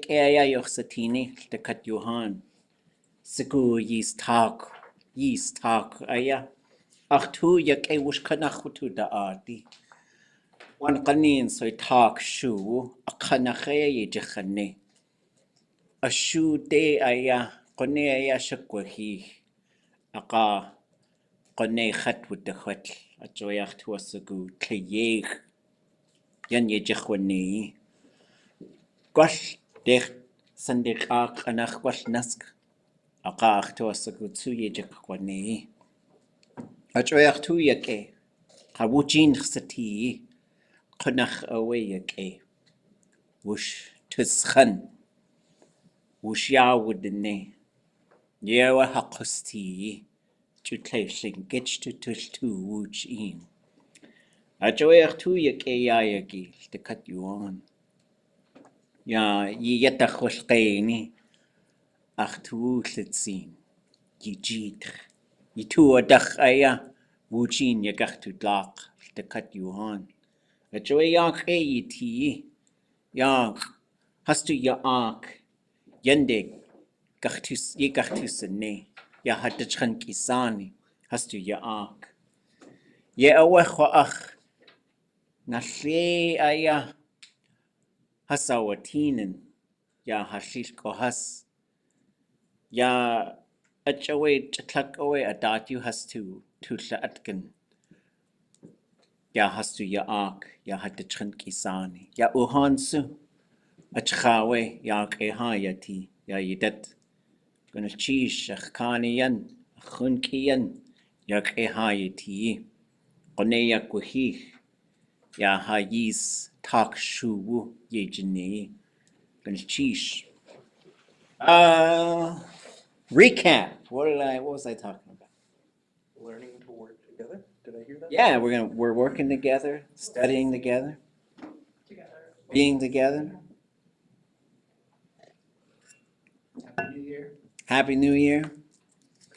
Kaya yoxatini the kat Johan. Siku yeast talk aya. Achtu yak e wush kanachutu da adi. Wan kanin so talk shu a kanache ye jechane. A shu de aya kone aya shakwahi. Aka kone khat with the khat. A joyach to a sagu kayeg. Yan ye jechwane. Gwash dech sandik ak anach gwash nask. Aka to a sagu tu ye jechwane. A joyach tu yake. Kawujin sati. Konach away yake. Wush tuskhan. Wush ya wudene. Yewa hakosti. Ķaankageetxʼ to tush tu wuch in. A joyach tu yake ya yake. The kat you on. Ya yeta khoshqeini. Ach tu litzin. Yijit. Yitu adach aya. Wuchin yakach tu Tláa. The kat you on. A joyach e yiti. Ya hastu yakwx. Yende. Gachtus ye gachtusane. Ya ḥaddachħank'isani. Hastu yakwx. Ye awech Nalli aya. Hasawatinen. Ya hashil kohas. Ya achawe chatlakawe adatyu hastu tulla atkan. Ya hastu yakwx. Ya ḥaddachħank'isani. Ya uhansu. Achchawe ya qeha yati. Ya yidat. Gunalchish ḥkaniyan. Khunkiyan. Ya qeha yati. Qone Yakwx. Ya hayis tak shuwu ye jitooné. Gunalchish. Recap. What was I talking about? Learning to work together. Did I hear that? Yeah, we're working together, studying together, being together. Happy New Year. Happy New Year.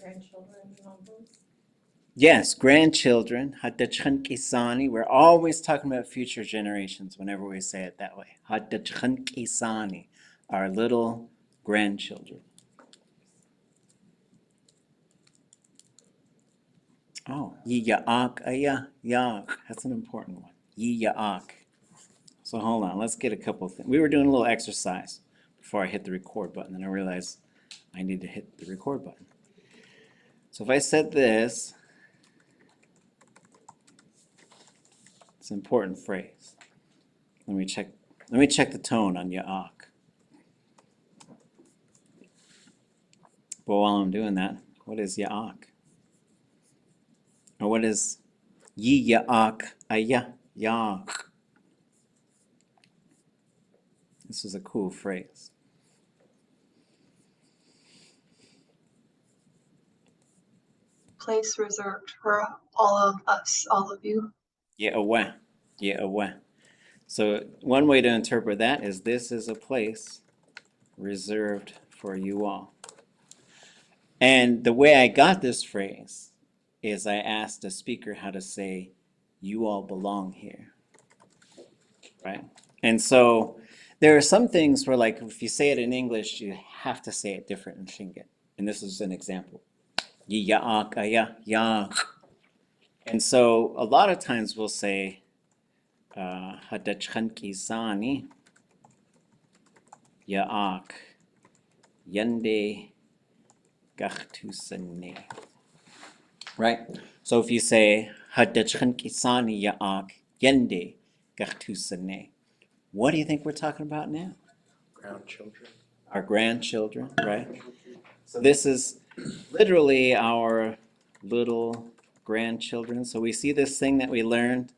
Grandchildren and all those. Yes, grandchildren. ḥaddachħank'isani. We're always talking about future generations whenever we say it that way. ḥaddachħank'isani. Our little grandchildren. Oh, yakwx aya. Yakwx. That's an important one. Yakwx. So hold on, let's get a couple things. We were doing a little exercise before I hit the record button, and I realized I need to hit the record button. So if I said this, it's an important phrase. Let me check the tone on yakwx. But while I'm doing that, what is yakwx? Or what is yakwx aya? Yakwx. This is a cool phrase. Place reserved for all of us, all of you. Yakwx. So one way to interpret that is this is a place reserved for you all. And the way I got this phrase is I asked the speaker how to say, you all belong here, right? And so there are some things where, like, if you say it in English, you have to say it different in Tlingit. And this is an example. Yakwx aya, yakwx. And so a lot of times we'll say, ḥaddachħank'isani, yakwx, yende gachtusane. Right? So if you say, ḥaddachħank'isani yakwx, yende gachtusane, what do you think we're talking about now? Grandchildren. Our grandchildren, right? So this is literally our little grandchildren. So we see this thing that we learned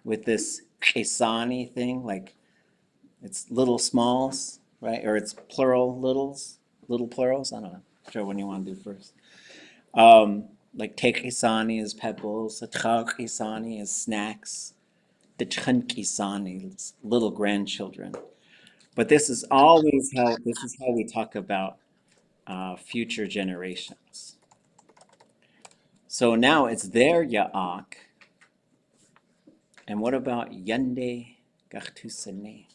with this qisani thing, like it's little smalls, right? Or it's plural littles, little plurals. I don't know. Sure, what do you want to do first? Like teqisani is pebbles, ʼatángi is snacks, the ḥaddachħank'isani is little grandchildren. But this is how we talk about future generations. So now it's their yakwx. And what about yende gachtusane?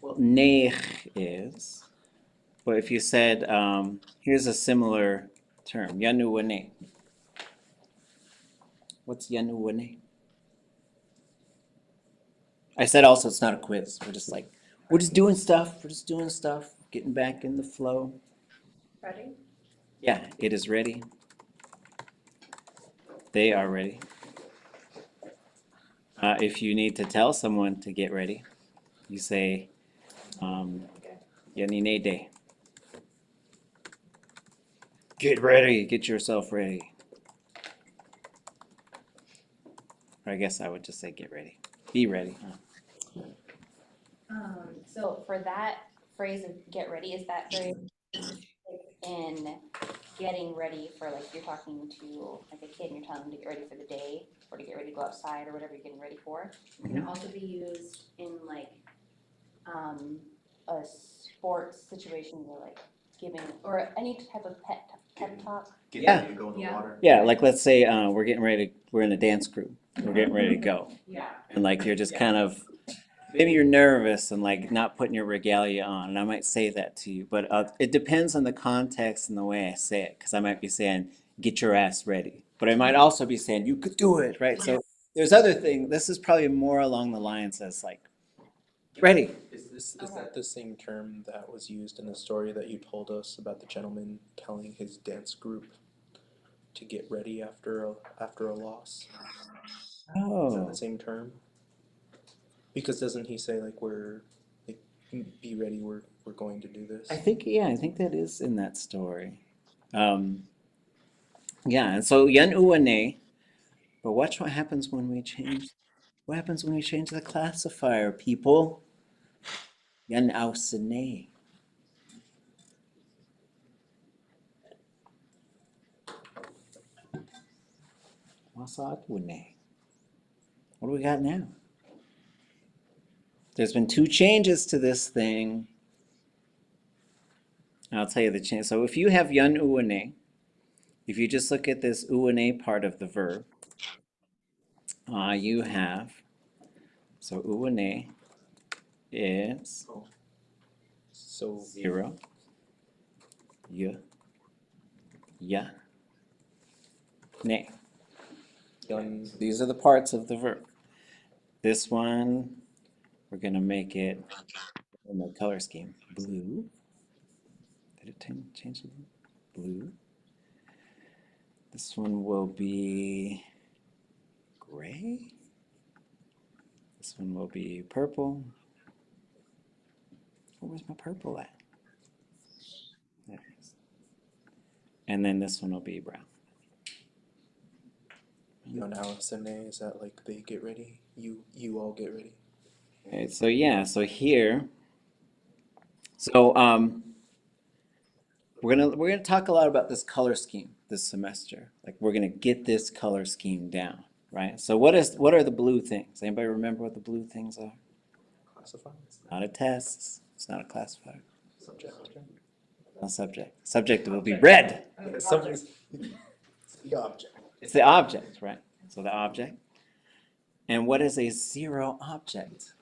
Well, neeg is, but if you said, here's a similar term, jitooné. What's jitooné? I said also it's not a quiz. We're just doing stuff. We're just doing stuff, getting back in the flow. Ready? Yeah, it is ready. They are ready. If you need to tell someone to get ready, you say, "Yaninede." Get ready. Get yourself ready. Or I guess I would just say get ready. Be ready. Huh? So for that phrase of get ready, is that very in getting ready for, like, you're talking to like a kid and you're telling them to get ready for the day or to get ready to go outside or whatever you're getting ready for? Can it also be used in like a sports situation where like giving, or any type of pep talk? Get Yeah. ready to go in the Yeah. water. Yeah, like let's say we're getting ready to, we're in a dance group. We're getting ready to go. Yeah. And like you're just kind of, maybe you're nervous and like not putting your regalia on. And I might say that to you, but it depends on the context and the way I say it. Because I might be saying, get your ass ready. But I might also be saying, you could do it, right? So there's other things. This is probably more along the lines as like, get ready. Is that the same term that was used in the story that you told us about the gentleman telling his dance group to get ready after a loss? Is that Oh, the same term? Because doesn't he say like be ready, we're going to do this? I think, yeah, I think that is in that story. Yeah, and so yan uwane, but watch what happens when we change. What happens when we change the classifier, people? Yan ausene. Wasagune. What do we got now? There's been two changes to this thing. I'll tell you the change. So if you have yan uwane, if you just look at this uwane part of the verb, you have, so uwane is So 0, ya, ne. young These are the parts of the verb. This one, we're going to make it in the color scheme blue. Did it change the blue? This one will be gray. This one will be purple. Oh, where's my purple at? There it is. And then this one will be brown. young Allison, is that like they get ready? You all get ready. Okay, so yeah, so here, so we're gonna talk a lot about this color scheme this semester. Like we're gonna get this color scheme down, right? So what are the blue things? Anybody remember what the blue things are? Classify. Not a test. It's not a classifier. Subject. Not a subject. Subject will be red. Subject. The object. It's the object, right? So the object. And what is a zero object?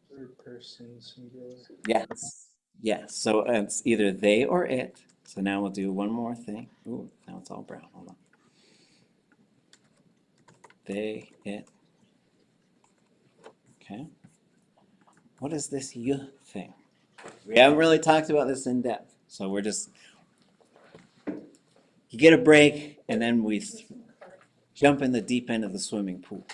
Third person singular. Yes. Yes. So it's either they or it. So now we'll do one more thing. Ooh, now it's all brown. Hold on. They, it. Okay. What is this y thing? We haven't really talked about this in depth. So we're just, you get a break and then we jump in the deep end of the swimming pool.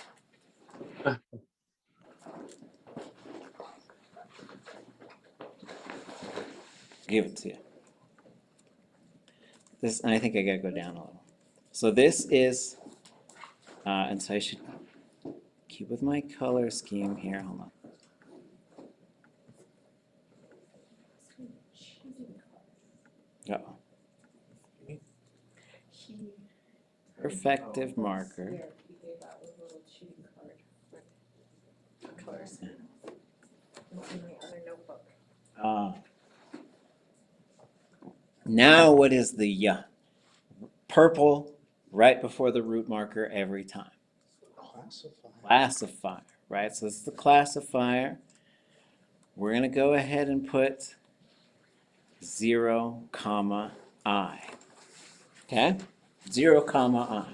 Give it to you. This, and I think I gotta go down a little. So this is, and so I should keep with my color scheme here. Hold on. Uh-oh. Perfective marker. Yeah, he gave out a little cheating card for colors. It's in the other notebook. Now what is the ya? Purple right before the root marker every time. Classify. Classifier, right? So this is the classifier. We're going to go ahead and put 0, comma, I. Okay? 0, comma, I.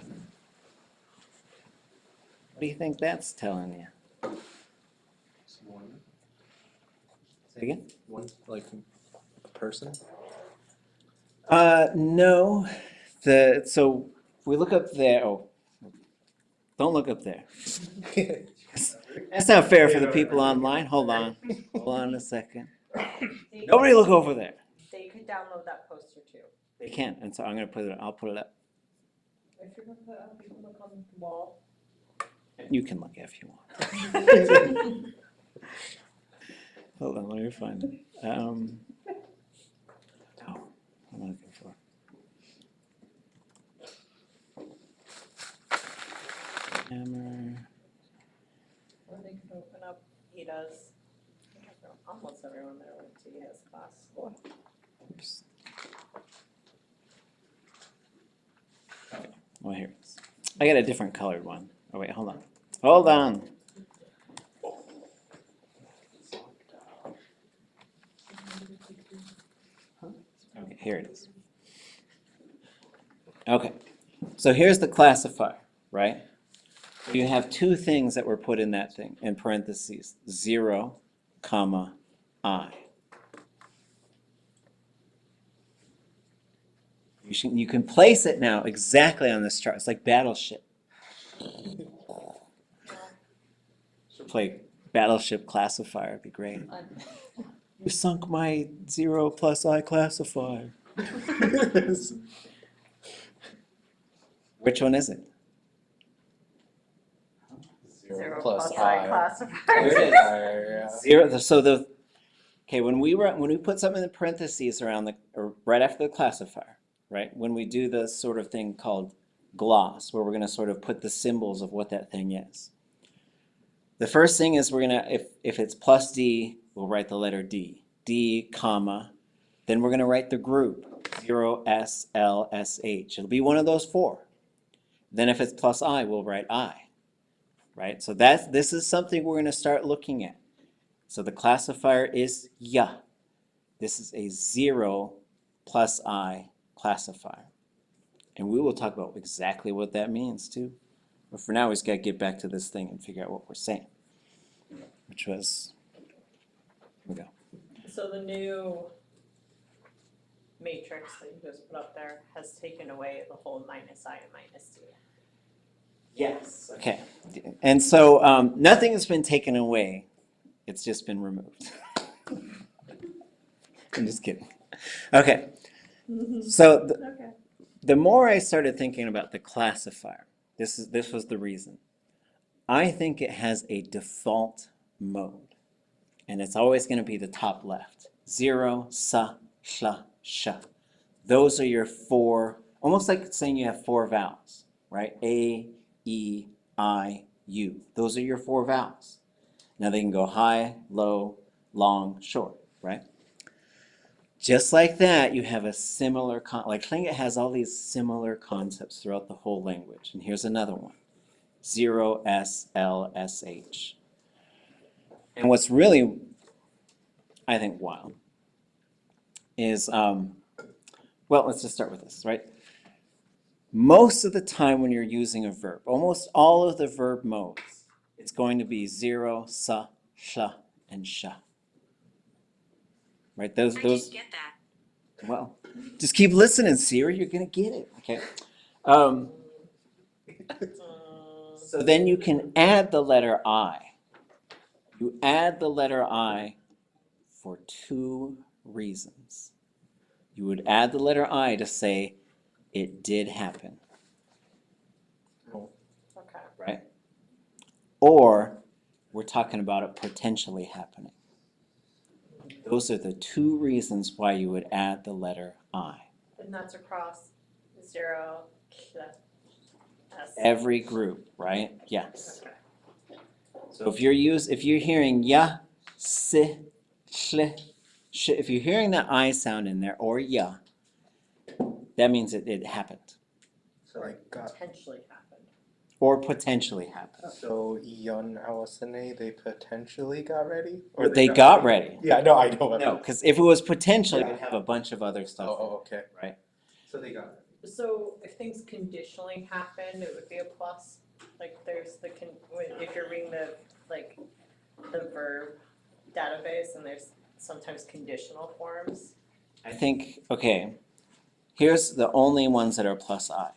What do you think that's telling you? One. Say again? One, like a person. No. So we look up there. Oh, don't look up there. That's not fair for the people online. Hold on. Hold on a second. Nobody look over there. They could download that poster too. They can, and so I'm gonna put it. I'll put it up. If you're gonna put up, you can look on the wall. You can look if you want. Hold on, let me find it. Oh, what am I looking for? Hammer. Or they could open up Ida's. Almost everyone there went to Ida's class. School. Oops. Okay. Well, here it is. I got a different colored one. Oh wait, hold on. Hold on. Okay, here it is. Okay, so here's the classifier, right? You have two things that were put in that thing, in parentheses, 0, comma, I. You can place it now exactly on this chart. It's like Battleship. Should play Battleship classifier, it'd be great. You sunk my 0 plus I classifier. Which one is it? 0 plus I I. classifier. There it is. 0. So when we put something in parentheses around or right after the classifier, right? When we do the sort of thing called gloss, where we're going to sort of put the symbols of what that thing is. The first thing is we're going to, if it's plus D, we'll write the letter D. D, comma, then we're going to write the group, 0, S, L, S, H. It'll be one of those 4. Then if it's plus I, we'll write I, right? So this is something we're going to start looking at. So the classifier is ya. This is a 0 plus I classifier. And we will talk about exactly what that means too. But for now, we just got to get back to this thing and figure out what we're saying. Which was, here we go. So the new matrix that you just put up there has taken away the whole minus I and minus D. Yes. Okay. And so nothing has been taken away. It's just been removed. I'm just kidding. Okay. So Okay. the more I started thinking about the classifier, this was the reason. I think it has a default mode. And it's always going to be the top left. 0, sa, shla, sha. Those are your 4, almost like saying you have 4 vowels, right? A, E, I, U. Those are your 4 vowels. Now they can go high, low, long, short, right? Just like that, you have a similar, like Tlingit has all these similar concepts throughout the whole language. And here's another one. 0, S, L, S, H. And what's really, I think, wild is, well, let's just start with this, right? Most of the time when you're using a verb, almost all of the verb modes, it's going to be 0, sa, sha, and sha. Right? Those. I didn't get that. Well, just keep listening, Siri. You're gonna get it. Okay. So then you can add the letter I. You add the letter I for 2 reasons. You would add the letter I to say it did happen, Okay. right? Or we're talking about it potentially happening. Those are the 2 reasons why you would add the letter I. And that's across 0, S. Every group, right? Yes. Okay. So if you're hearing ya, si, shle, sh, if you're hearing that I sound in there or ya, that means it happened. So like Potentially happened. or potentially happen. So yon awasane, they potentially got ready? Or they got ready. Yeah, no, I know. No, because if it was potential, Yeah. you'd have a bunch of other stuff, Okay. right? So they got ready. So if things conditionally happen, it would be a plus. Like there's if you're reading the verb database and there's sometimes conditional forms. I think, okay, here's the only ones that are plus I.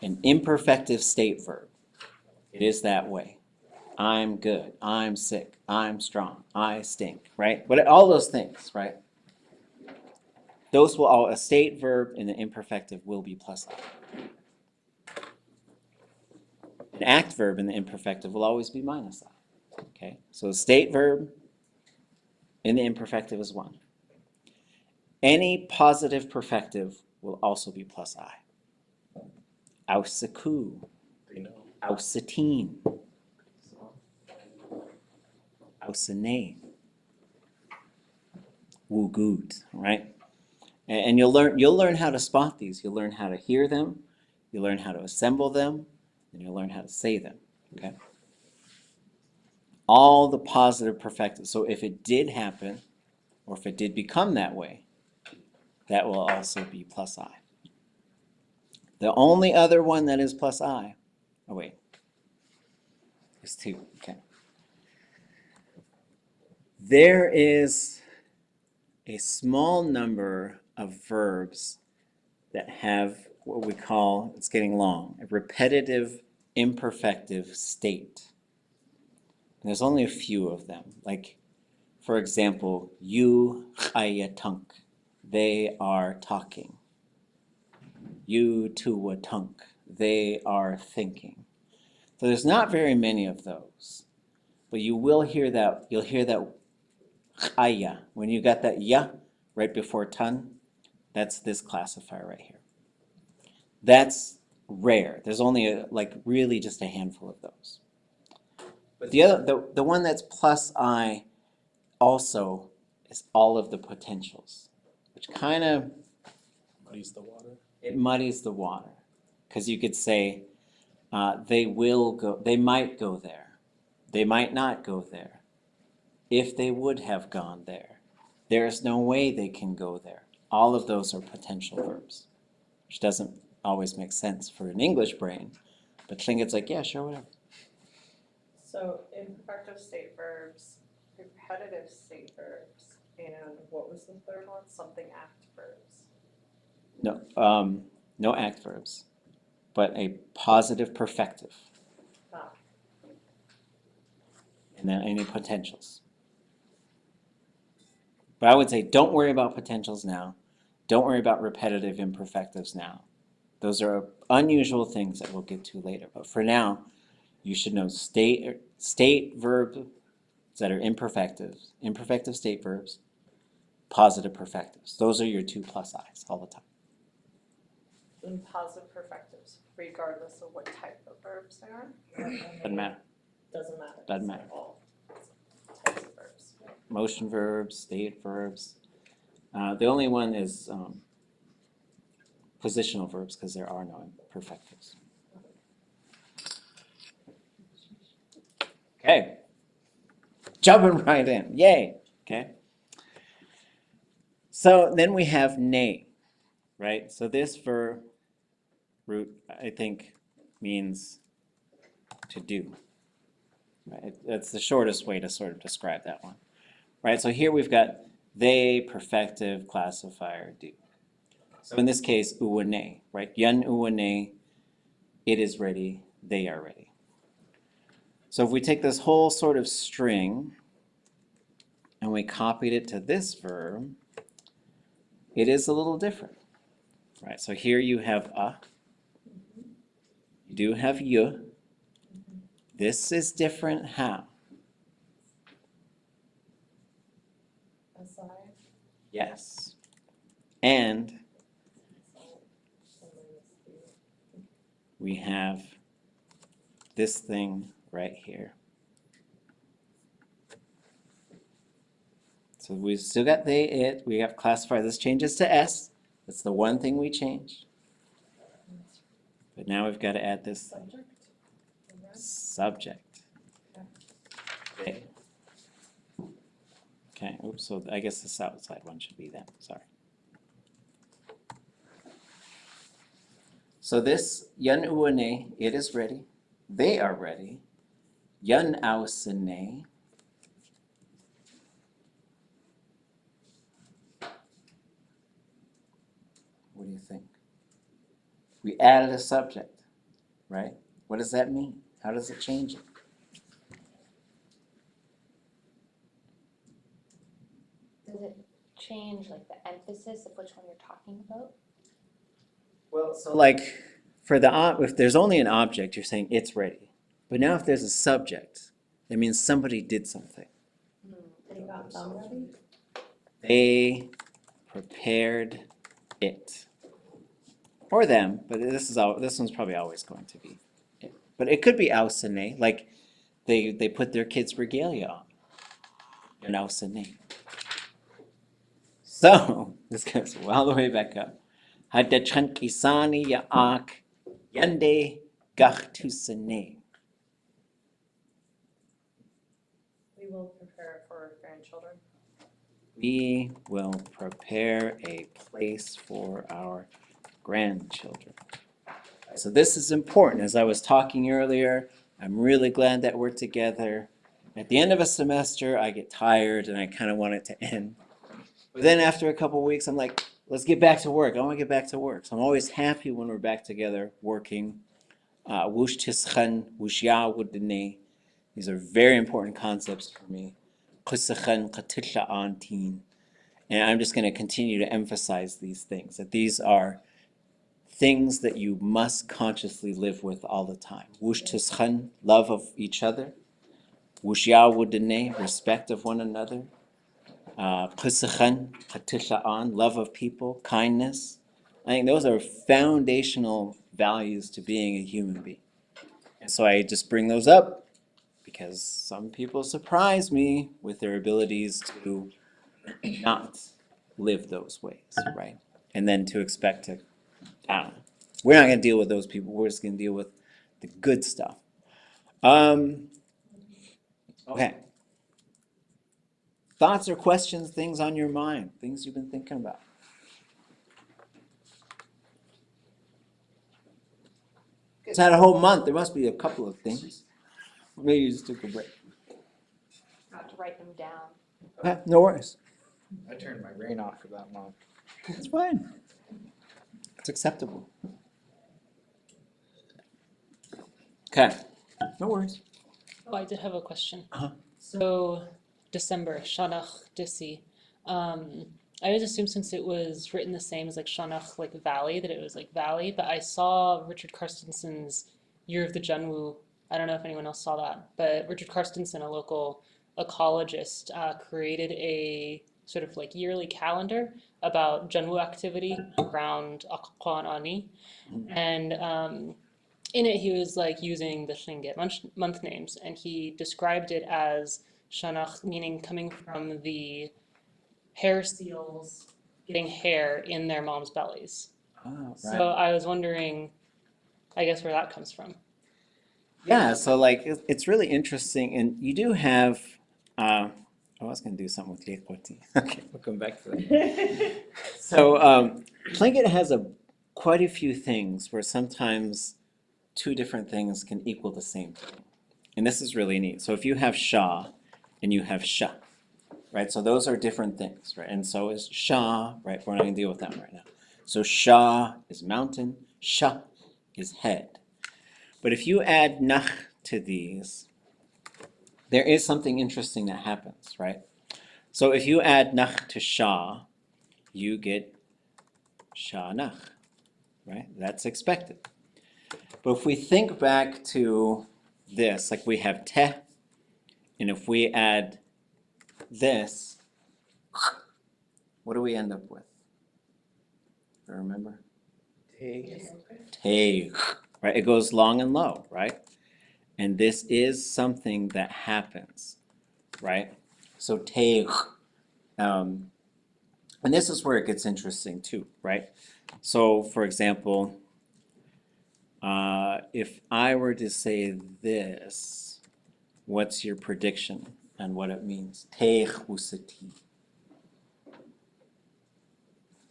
An imperfective state verb. It is that way. I'm good, I'm sick, I'm strong, I stink, right? But all those things, right? Those will all, a state verb and an imperfective will be plus I. An act verb and the imperfective will always be minus I. Okay, so a state verb in the imperfective is 1. Any positive perfective will also be plus I. Ausaku, They know. ausateen, ausane, wugut, right? And you'll learn how to spot these. You'll learn how to hear them, you'll learn how to assemble them, and you'll learn how to say them. Okay? All the positive perfectives. So if it did happen, or if it did become that way, that will also be plus I. The only other one that is plus I, oh wait, is 2. Okay. There is a small number of verbs that have what we call, it's getting long, a repetitive imperfective state. And there's only a few of them. Like, for example, you tunk, they are talking. You tunk, they are thinking. So there's not very many of those. But you will hear that, you'll hear that aya. When you got that ya right before tun, that's this classifier right here. That's rare. There's only really just a handful of those. But the one that's plus I also is all of the potentials, which kind of Muddies the water. it muddies the water, because you could say they will go, they might go there, they might not go there. If they would have gone there, there is no way they can go there. All of those are potential verbs, which doesn't always make sense for an English brain, but Tlingit's like, yeah, sure, whatever. So imperfective state verbs, repetitive state verbs, and what was the third one? Something act verbs. No act verbs, but a positive perfective, Ah, and then any potentials. But I would say don't worry about potentials now. Don't worry about repetitive imperfectives now. Those are unusual things that we'll get to later. But for now, you should know state verbs that are imperfectives, imperfective state verbs, positive perfectives. Those are your 2 plus I's all the time. and positive perfectives, regardless of what type of verbs they are. Doesn't matter. Doesn't matter. Doesn't It's matter. all types of verbs. Motion verbs, state verbs. The only one is positional verbs, because there are no imperfectives. Okay. Jumping right in. Yay. Okay. So then we have nay, right? So this verb root, I think, means to do. Right? That's the shortest way to sort of describe that one. Right? So here we've got they, perfective, classifier, do. So in this case, uwane, right? Yan uwane, it is ready, they are ready. So if we take this whole sort of string and we copied it to this verb, it is a little different. Right? So here you have a, you do have you. This is different how? Aside. Yes. And we have this thing right here. So we still got they, it. We have classifier. This changes to S. That's the one thing we changed. But now we've got to add this Subject? subject. Okay. Okay, oops, so I guess this outside one should be them, sorry. So this yan uane, it is ready. They are ready. Yan ausane. What do you think? We added a subject, right? What does that mean? How does it change it? Does it change like the emphasis of which one you're talking about? Well, so like for the if there's only an object, you're saying it's ready. But now if there's a subject, that means somebody did something. They got them ready? They prepared it. Or them, but this one's probably always going to be it. But it could be ausane, like they put their kids' regalia on. An ausane. So this goes all the way back up. Hadachanqisani Yakwx yande gachtusane. We will prepare for grandchildren. We will prepare a place for our grandchildren. So this is important. As I was talking earlier, I'm really glad that we're together. At the end of a semester, I get tired and I kind of want it to end. But then after a couple of weeks, I'm like, let's get back to work. I want to get back to work. So I'm always happy when we're back together working. Wush tischan, wush ya wudene. These are very important concepts for me. Qusachan qatilla antin. And I'm just going to continue to emphasize these things, that these are things that you must consciously live with all the time. Wush tischan, love of each other. Wush ya wudene, respect of one another. Qusachan qatilla an, love of people, kindness. I think those are foundational values to being a human being. And so I just bring those up because some people surprise me with their abilities to not live those ways, right? And then to expect to, I don't know. We're not going to deal with those people. We're just going to deal with the good stuff. Okay. Thoughts or questions, things on your mind, things you've been thinking about? It's had a whole month. There must be a couple of things. Maybe you just took a break. Not to write them down. Okay, no worries. I turned my brain off for that month. It's fine. It's acceptable. Okay, no worries. Oh, I did have a question. Uh-huh. So, December, Shanach, Dísi. I always assumed since it was written the same as like Shanach, like valley, that it was like valley. But I saw Richard Carstenson's Year of the Junwoo. I don't know if anyone else saw that, but Richard Carstensen, a local ecologist, created a sort of like yearly calendar about Junwoo activity around ʻAqān and in it, he was like using the Tlingit month names, and he described it as Shanach, meaning coming from the hair seals getting hair in their mom's bellies. Oh, So I was wondering, I guess, where that comes from. Yeah, so like it's really interesting, and you do have. I was going to do something with Yakwx. Okay, we'll come back to that. So Tlingit has quite a few things where sometimes two different things can equal the same thing, and this is really neat. So if you have Sha and you have Sha, right? So those are different things, right? And so is Sha, right? We're not going to deal with that right now. So Sha is mountain, Sha is head. But if you add Nach to these, there is something interesting that happens, right? So if you add Nach to Sha, you get Sha Nach, right? That's expected. But if we think back to this, like we have Te, and if we add this, what do we end up with? Do you remember? Te, right? It goes long and low, right? And this is something that happens, right? So te, and this is where it gets interesting too, right? So for example, If I were to say this, what's your prediction on what it means? T'aawáḳ.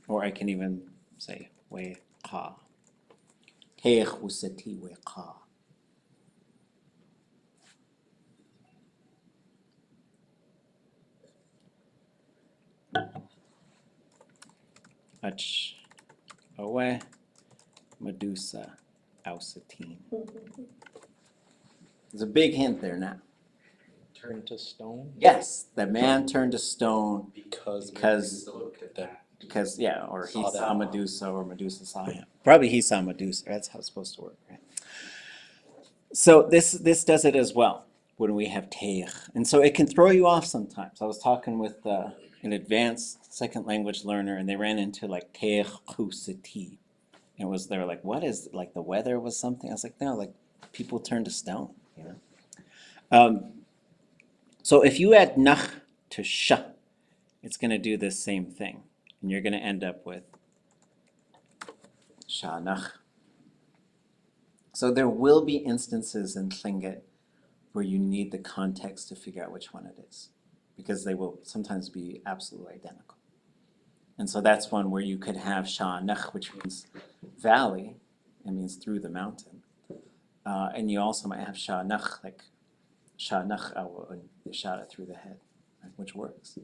Or I can even say weqa. T'aawáḳ weqa. Ach away Medusa Ausatine. There's a big hint there now. Turn to stone Yes, the man turned to stone because Because- Medusa looked at them. because, yeah, or he Saw saw them. Medusa or Medusa saw him. Probably he saw Medusa. That's how it's supposed to work, right? So this does it as well when we have teich. And so it can throw you off sometimes. I was talking with an advanced second language learner and they ran into like teich kusati. And they were like, what is, like the weather was something? I was like, no, like people turn to stone, you know? So if you add nach to sh, it's going to do this same thing. And you're going to end up with shanach. So there will be instances in Tlingit where you need the context to figure out which one it is, because they will sometimes be absolutely identical. And so that's one where you could have shanach, which means valley, it means through the mountain. And you also might have shanach, like shanach, and you shot it through the head, right, which works.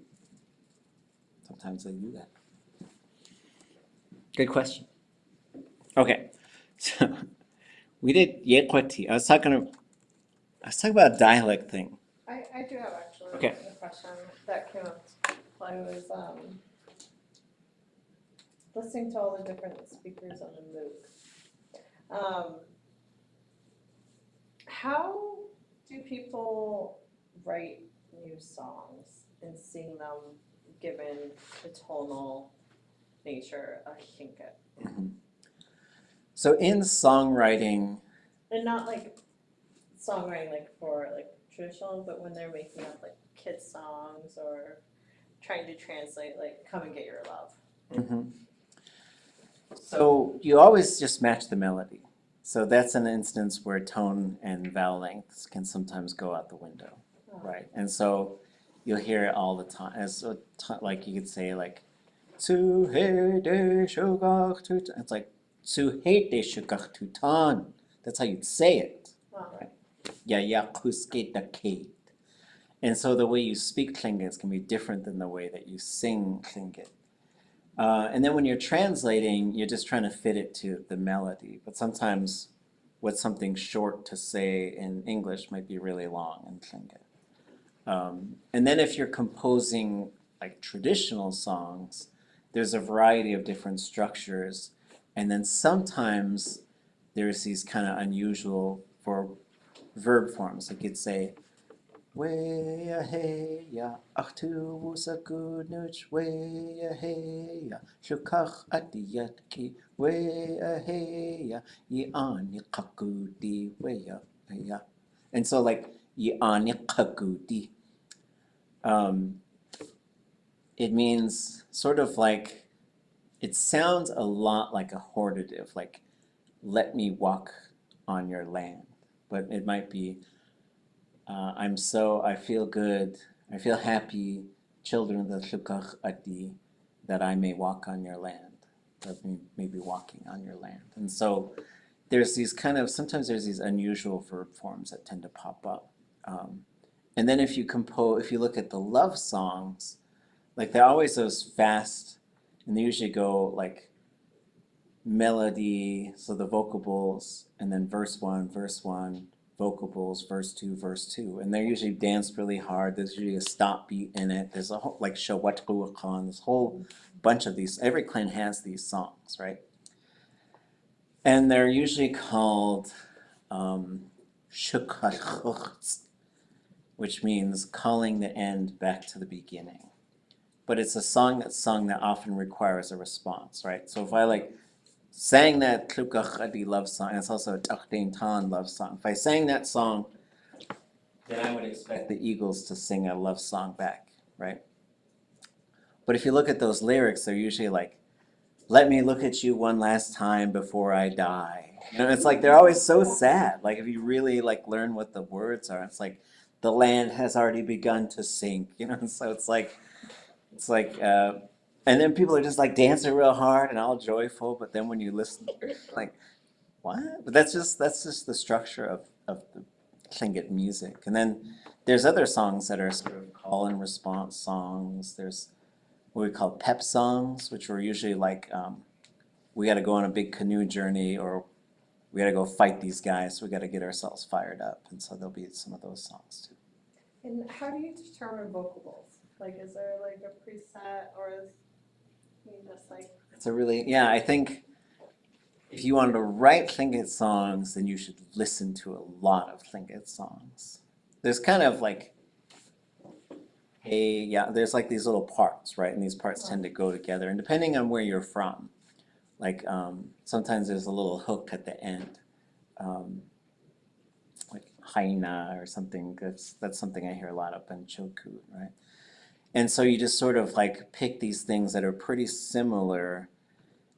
Sometimes they do that. Good question. Okay, so we did yekwati. I was talking about a dialect thing. I do have actually Okay. a question that came up while I was listening to all the different speakers on the MOOC. How do people write new songs and sing them given the tonal nature of ḥinkat? Mhm. So in songwriting, And not like songwriting like for like traditional, but when they're making up like kids songs or trying to translate like "Come and Get Your Love." mhm. So you always just match the melody. So that's an instance where tone and vowel lengths can sometimes go out the window, right? And so you'll hear it all the time. Like you could say like, "Tsu he de shugach tu." It's like "Tsu he de shugach tutan." That's how you'd say it. Wow. Right. Yakwx Kate. And so the way you speak Tlingit can be different than the way that you sing Tlingit. And then when you're translating, you're just trying to fit it to the melody. But sometimes what's something short to say in English might be really long in Tlingit. And then if you're composing like traditional songs, there's a variety of different structures. And then sometimes there's these kind of unusual for verb forms. Like you'd say, Weya heya, achtu wusakunuch, weya heya, shukach atiyatki, weya heya, yi'ani kakudi, weya heya. And so like yi'ani kakudi, it means sort of like, it sounds a lot like a hortative, like let me walk on your land. But it might be, I feel good, I feel happy, children of the Llukach Ati, that I may walk on your land, that may be walking on your land. And so there's these sometimes there's these unusual verb forms that tend to pop up. And then if you look at the love songs, like they're always those fast, and they usually go like melody, so the vocables, and then verse one, vocables, verse two, and they're usually danced really hard. There's usually a stop beat in it. There's a whole, like Shawatruakan, this whole bunch of these. Every clan has these songs, right? And they're usually called Shukachutz, which means calling the end back to the beginning. But it's a song that's sung that often requires a response, right? So if I like sang that Tlukach Adi love song, and it's also a Takdein Tan love song. If I sang that song, then I would expect the Eagles to sing a love song back, right? But if you look at those lyrics, they're usually like let me look at you one last time before I die. You know, it's like they're always so sad. Like if you really like learn what the words are, it's like the land has already begun to sink. You know, so it's like, and then people are just like dancing real hard and all joyful. But then when you listen, like what? But that's just the structure of the Tlingit music. And then there's other songs that are sort of call and response songs. There's what we call pep songs, which were usually like we got to go on a big canoe journey or we got to go fight these guys. So we got to get ourselves fired up. And so there'll be some of those songs too. And how do you determine vocables? Like, is there like a preset, or is you just like? It's a really, yeah, I think if you wanted to write Tlingit songs, then you should listen to a lot of Tlingit songs. There's kind of like there's like these little parts, right? And these parts tend to go together. And depending on where you're from, like sometimes there's a little hook at the end, like haina or something. That's something I hear a lot up in Chilkoot, right? And so you just sort of like pick these things that are pretty similar.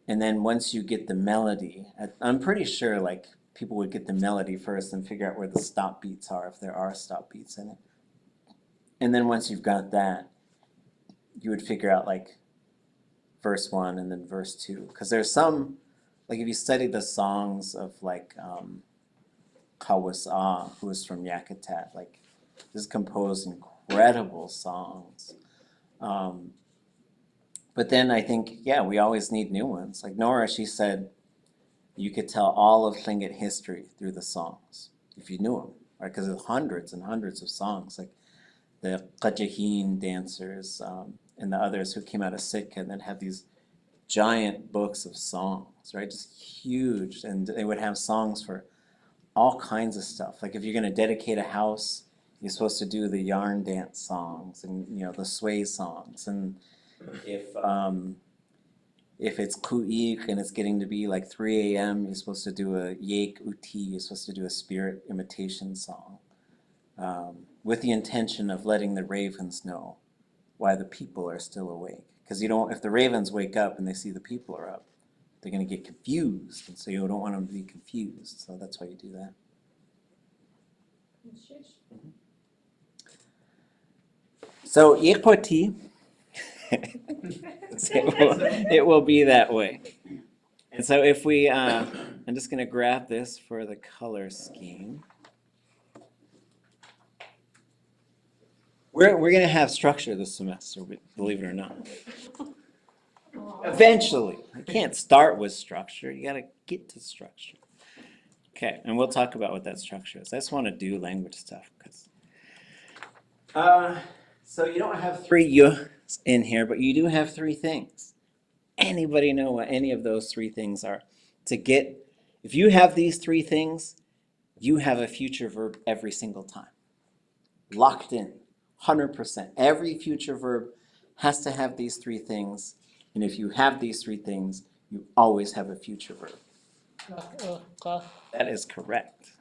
And then once you get the melody, I'm pretty sure like people would get the melody first and figure out where the stop beats are, if there are stop beats in it. And then once you've got that, you would figure out like verse 1 and then verse 2. Because there's some, like if you study the songs of like Yakwx, who is from Yakutat, like this composed incredible songs. But then I think, yeah, we always need new ones. Like Nora, she said, you could tell all of Tlingit history through the songs, if you knew them, right? Because there's hundreds and hundreds of songs, like the ḳaankageetxʼ dancers and the others who came out of Sitka and then have these giant books of songs, right? Just huge. And they would have songs for all kinds of stuff. Like if you're going to dedicate a house, you're supposed to do the yarn dance songs and, you know, the sway songs. And if it's ku'ik and it's getting to be like 3 a.m., you're supposed to do a yek uti, you're supposed to do a spirit imitation song with the intention of letting the ravens know why the people are still awake. Because if the ravens wake up and they see the people are up, they're going to get confused. And so you don't want them to be confused. So that's why you do that. So yekpoti, it will be that way. And so if we, I'm just going to grab this for the color scheme. We're going to have structure this semester, believe it or not. Eventually. I can't start with structure. You got to get to structure. Okay, and we'll talk about what that structure is. I just want to do language stuff. So you don't have 3 yu's in here, but you do have 3 things. Anybody know what any of those 3 things are? If you have these 3 things, you have a future verb every single time. Locked in, 100%. Every future verb has to have these 3 things. And if you have these 3 things, you always have a future verb. That is correct.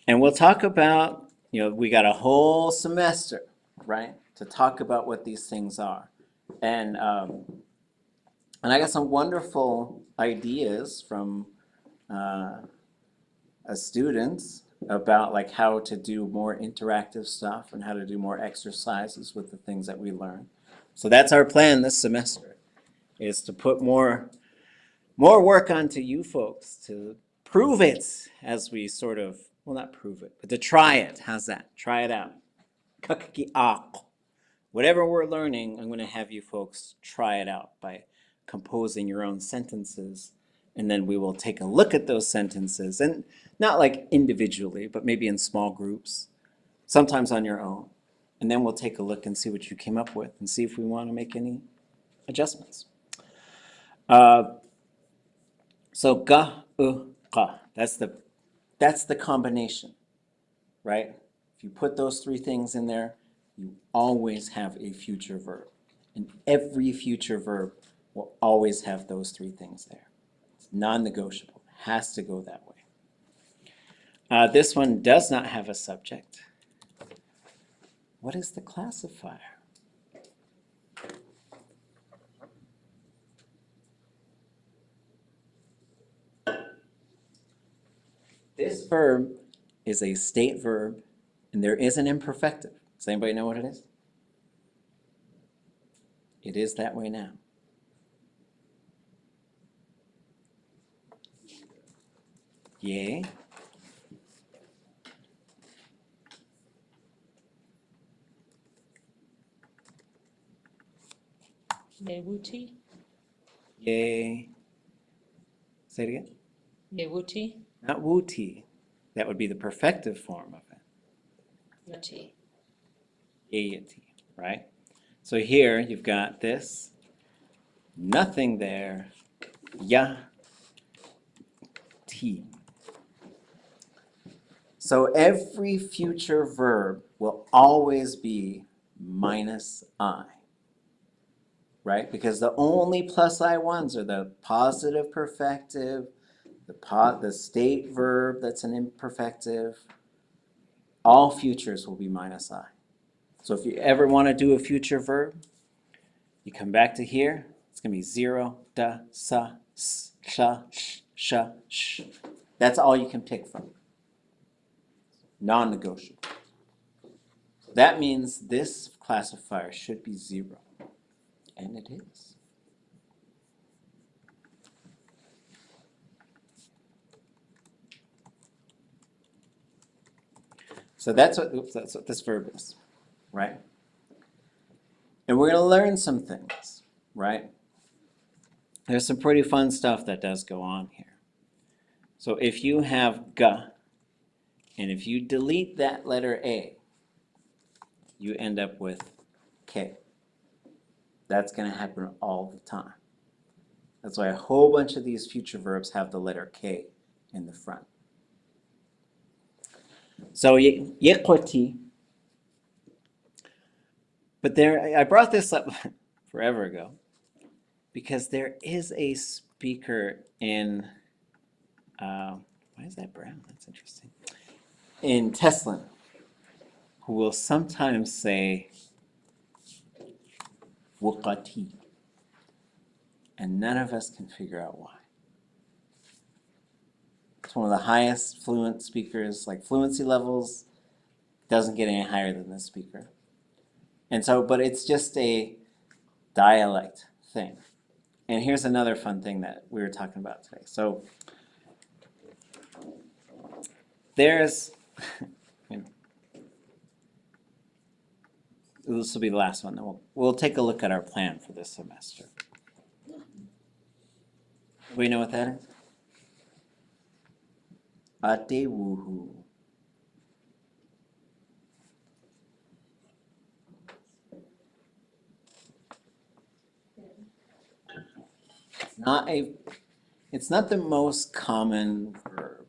And we'll talk about, we got a whole semester, right, to talk about what these things are. And I got some wonderful ideas from students about like how to do more interactive stuff and how to do more exercises with the things that we learn. So that's our plan this semester, is to put more work onto you folks to prove it as we sort of, well, not prove it, but to try it. How's that? Try it out. T'aawáḳ. Whatever we're learning, I'm going to have you folks try it out by composing your own sentences. And then we will take a look at those sentences, and not like individually, but maybe in small groups, sometimes on your own. And then we'll take a look and see what you came up with and see if we want to make any adjustments. So ga, qa, that's the combination, right? If you put those 3 things in there, you always have a future verb. And every future verb will always have those 3 things there. It's non-negotiable. It has to go that way. This one does not have a subject. What is the classifier? verb is a state verb, and there is an imperfective. Does anybody know what it is? It is that way now. Yea. Yewuti. Yea. Say it again. Yewuti. Not wuti. That would be the perfective form of it. Yuti. Yeyati, right? So here you've got this, nothing there, ya, ti. So every future verb will always be minus I, right? Because the only plus I ones are the positive perfective, the state verb that's an imperfective. All futures will be minus I. So if you ever want to do a future verb, you come back to here, it's going to be 0, da, sa, s, sha, sh, sha, sh. That's all you can pick from. Non-negotiable. That means this classifier should be 0. And it is. So that's what this verb is, right? And we're going to learn some things, right? There's some pretty fun stuff that does go on here. So if you have ga, and if you delete that letter A, you end up with K. That's going to happen all the time. That's why a whole bunch of these future verbs have the letter K in the front. So yekwati, but there, I brought this up forever ago because there is a speaker in, why is that brown? That's interesting. In Teslin, who will sometimes say wukati, and none of us can figure out why. It's one of the highest fluent speakers, like fluency levels, doesn't get any higher than this speaker. And so, but it's just a dialect thing. And here's another fun thing that we were talking about today. So there's, this will be the last one. Then we'll take a look at our plan for this semester. We know what that is? Atewuhu. It's not the most common verb.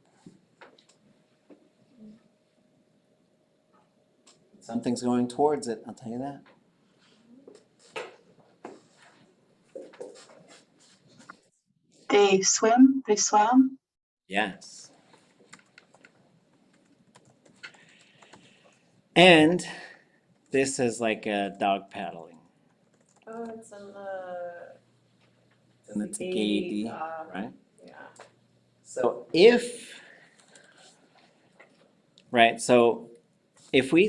Something's going towards it, I'll tell you that. They swim, they swam. Yes. And this is like a dog paddling. Oh, it's in the. And the T'aawáḳ, right? Yeah. So if we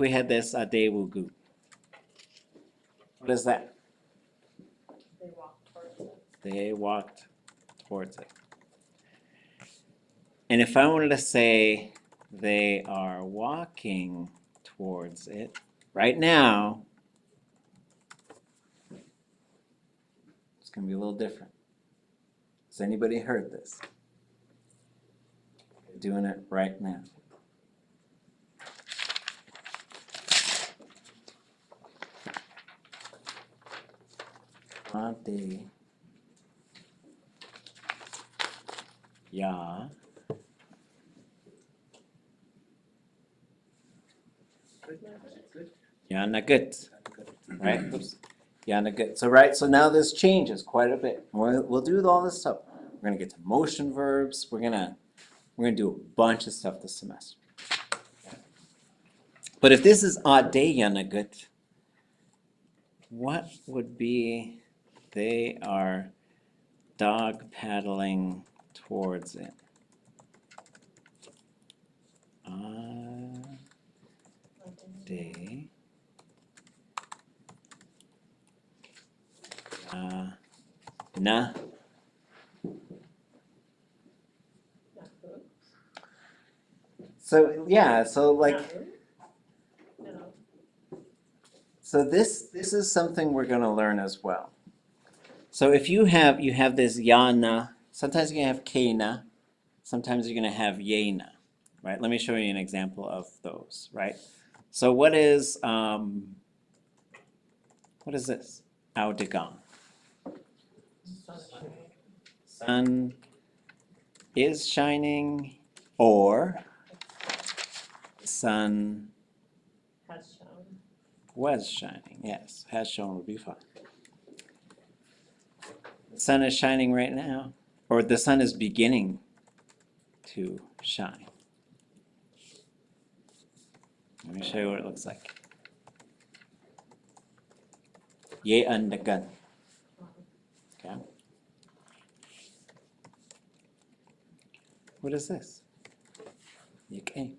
had this adewugu, what is that? They walk towards it. They walked towards it. And if I wanted to say they are walking towards it, right now, it's going to be a little different. Has anybody heard this? They're doing it right now. Ade. Ya. Yanagut. Right? Oops. Yanagut. So now this changes quite a bit. We'll do all this stuff. We're gonna get to motion verbs. We're gonna do a bunch of stuff this semester. But if this is ade yanagut, what would be they are dog paddling towards it? day. Na. So yeah, so like, No. so this is something we're going to learn as well. So if you have this yana, sometimes you're going to have kena, sometimes you're going to have yena, right? Let me show you an example of those, right? So what is this? Audigan. Sun is shining, or the sun Has shown. was shining. Yes, has shown would be fine. The sun is shining right now, or the sun is beginning to shine. Let me show you what it looks like. Ye andagan. Okay. What is this? Yikay.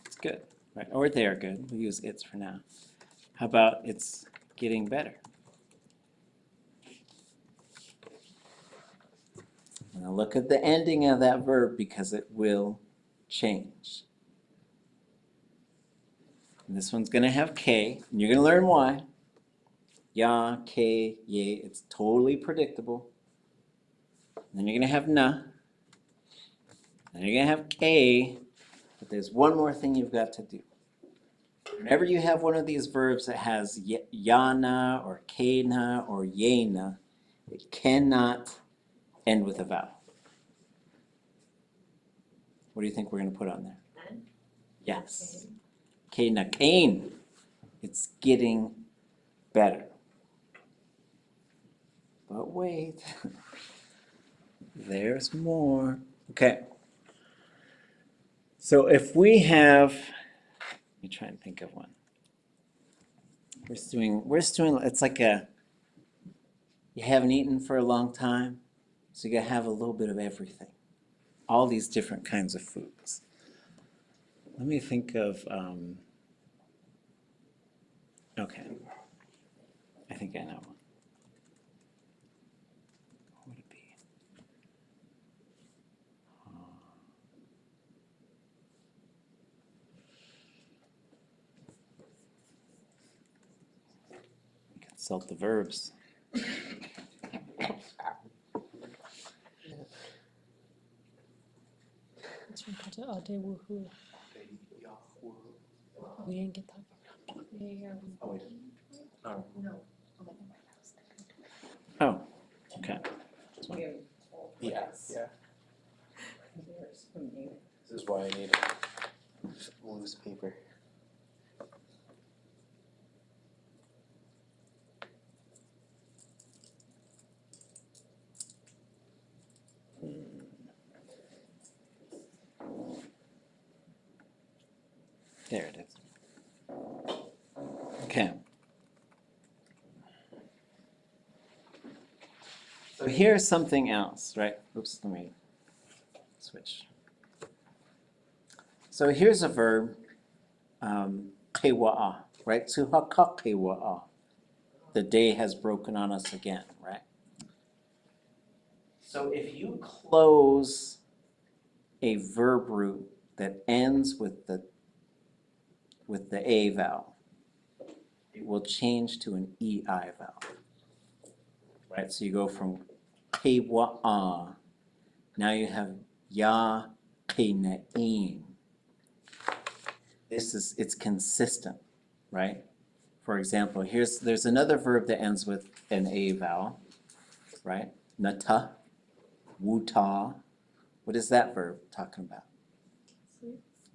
It's good, right? Or they are good. We'll use it's for now. How about it's getting better? Now look at the ending of that verb because it will change. And this one's going to have K, and you're going to learn why. Ya, K, ye, it's totally predictable. And then you're going to have na. And you're going to have K, but there's one more thing you've got to do. Whenever you have one of these verbs that has yana or kena or yena, it cannot end with a vowel. What do you think we're going to put on there? N? Yes. Kena, kane. It's getting better. But wait, there's more. Okay. So if we have, let me try and think of one. We're doing, it's like you haven't eaten for a long time, so you gotta have a little bit of everything. All these different kinds of foods. Let me think of, okay, I think I know one. What would it be? Consult the verbs. We didn't get that. Oh, wait. Oh. Oh, okay. Yeah. This is why I need loose paper. There it is. Okay. So here's something else, right? Oops, let me switch. So here's a verb, qiwa'a, right? Suhaka qiwa'a. The day has broken on us again, right? So if you close a verb root that ends with the A vowel, it will change to an EI vowel. Right? So you go from qiwa'a. Now you have ya qina'in. It's consistent, right? For example, there's another verb that ends with an A vowel, right? Nata, wuta. What is that verb talking about?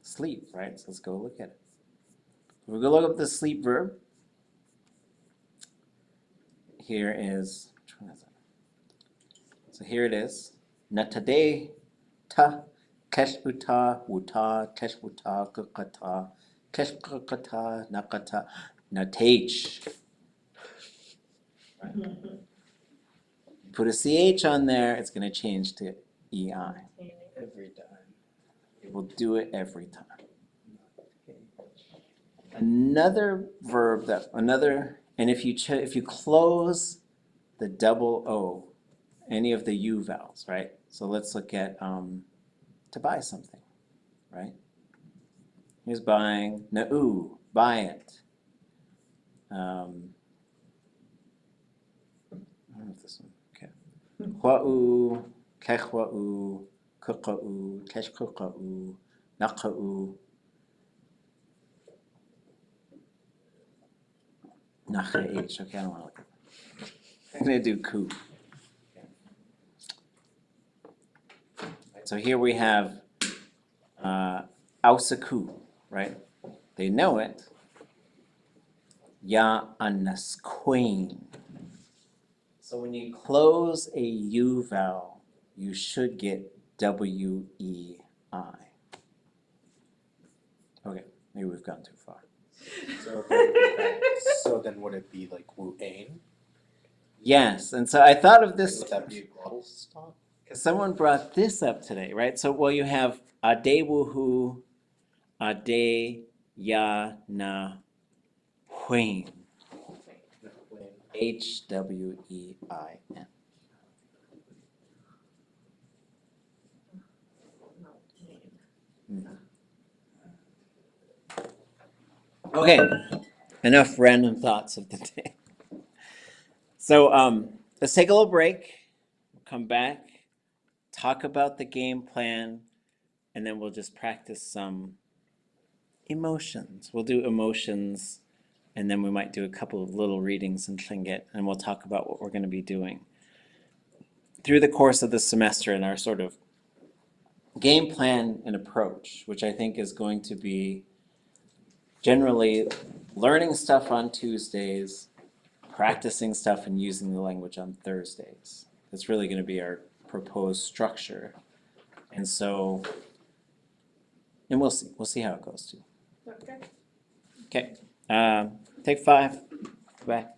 Sleep, right? So let's go look at it. We're going to look up the sleep verb. Here is, which one is it? So here it is. Natade ta keshbuta wuta keshbuta kukata keshkukata nakata natach. Right. Put a CH on there, it's going to change to Every time. It will do it every time. Another verb and if you close the double O, any of the U vowels, right? So let's look at to buy something, right? Here's buying, na'u, buy it. I don't know if this one, okay. Hwa'u, kechwa'u, kuqa'u, keshkuqa'u, naqa'u, nacha'h. Okay, I don't want to look at that. I'm going to do ku. So here we have ausaku, right? They know it. Ya anas queen. So when you close a U vowel, you should get W-E-I. Okay, maybe we've gone too far. So then would it be like Wu Ain? Yes, and so I thought of this. Would that be a glottal stop? Because someone brought this up today, right? So, well, you have ade wuhu, ade ya na huin. H-W-E-I-N. Okay, enough random thoughts of the day. So let's take a little break, come back, talk about the game plan, and then we'll just practice some emotions. We'll do emotions, and then we might do a couple of little readings in Tlingit, and we'll talk about what we're going to be doing through the course of the semester in our sort of game plan and approach, which I think is going to be generally learning stuff on Tuesdays, practicing stuff and using the language on Thursdays. That's really going to be our proposed structure. And so, and we'll see how it goes too. Okay. Take 5. Go back.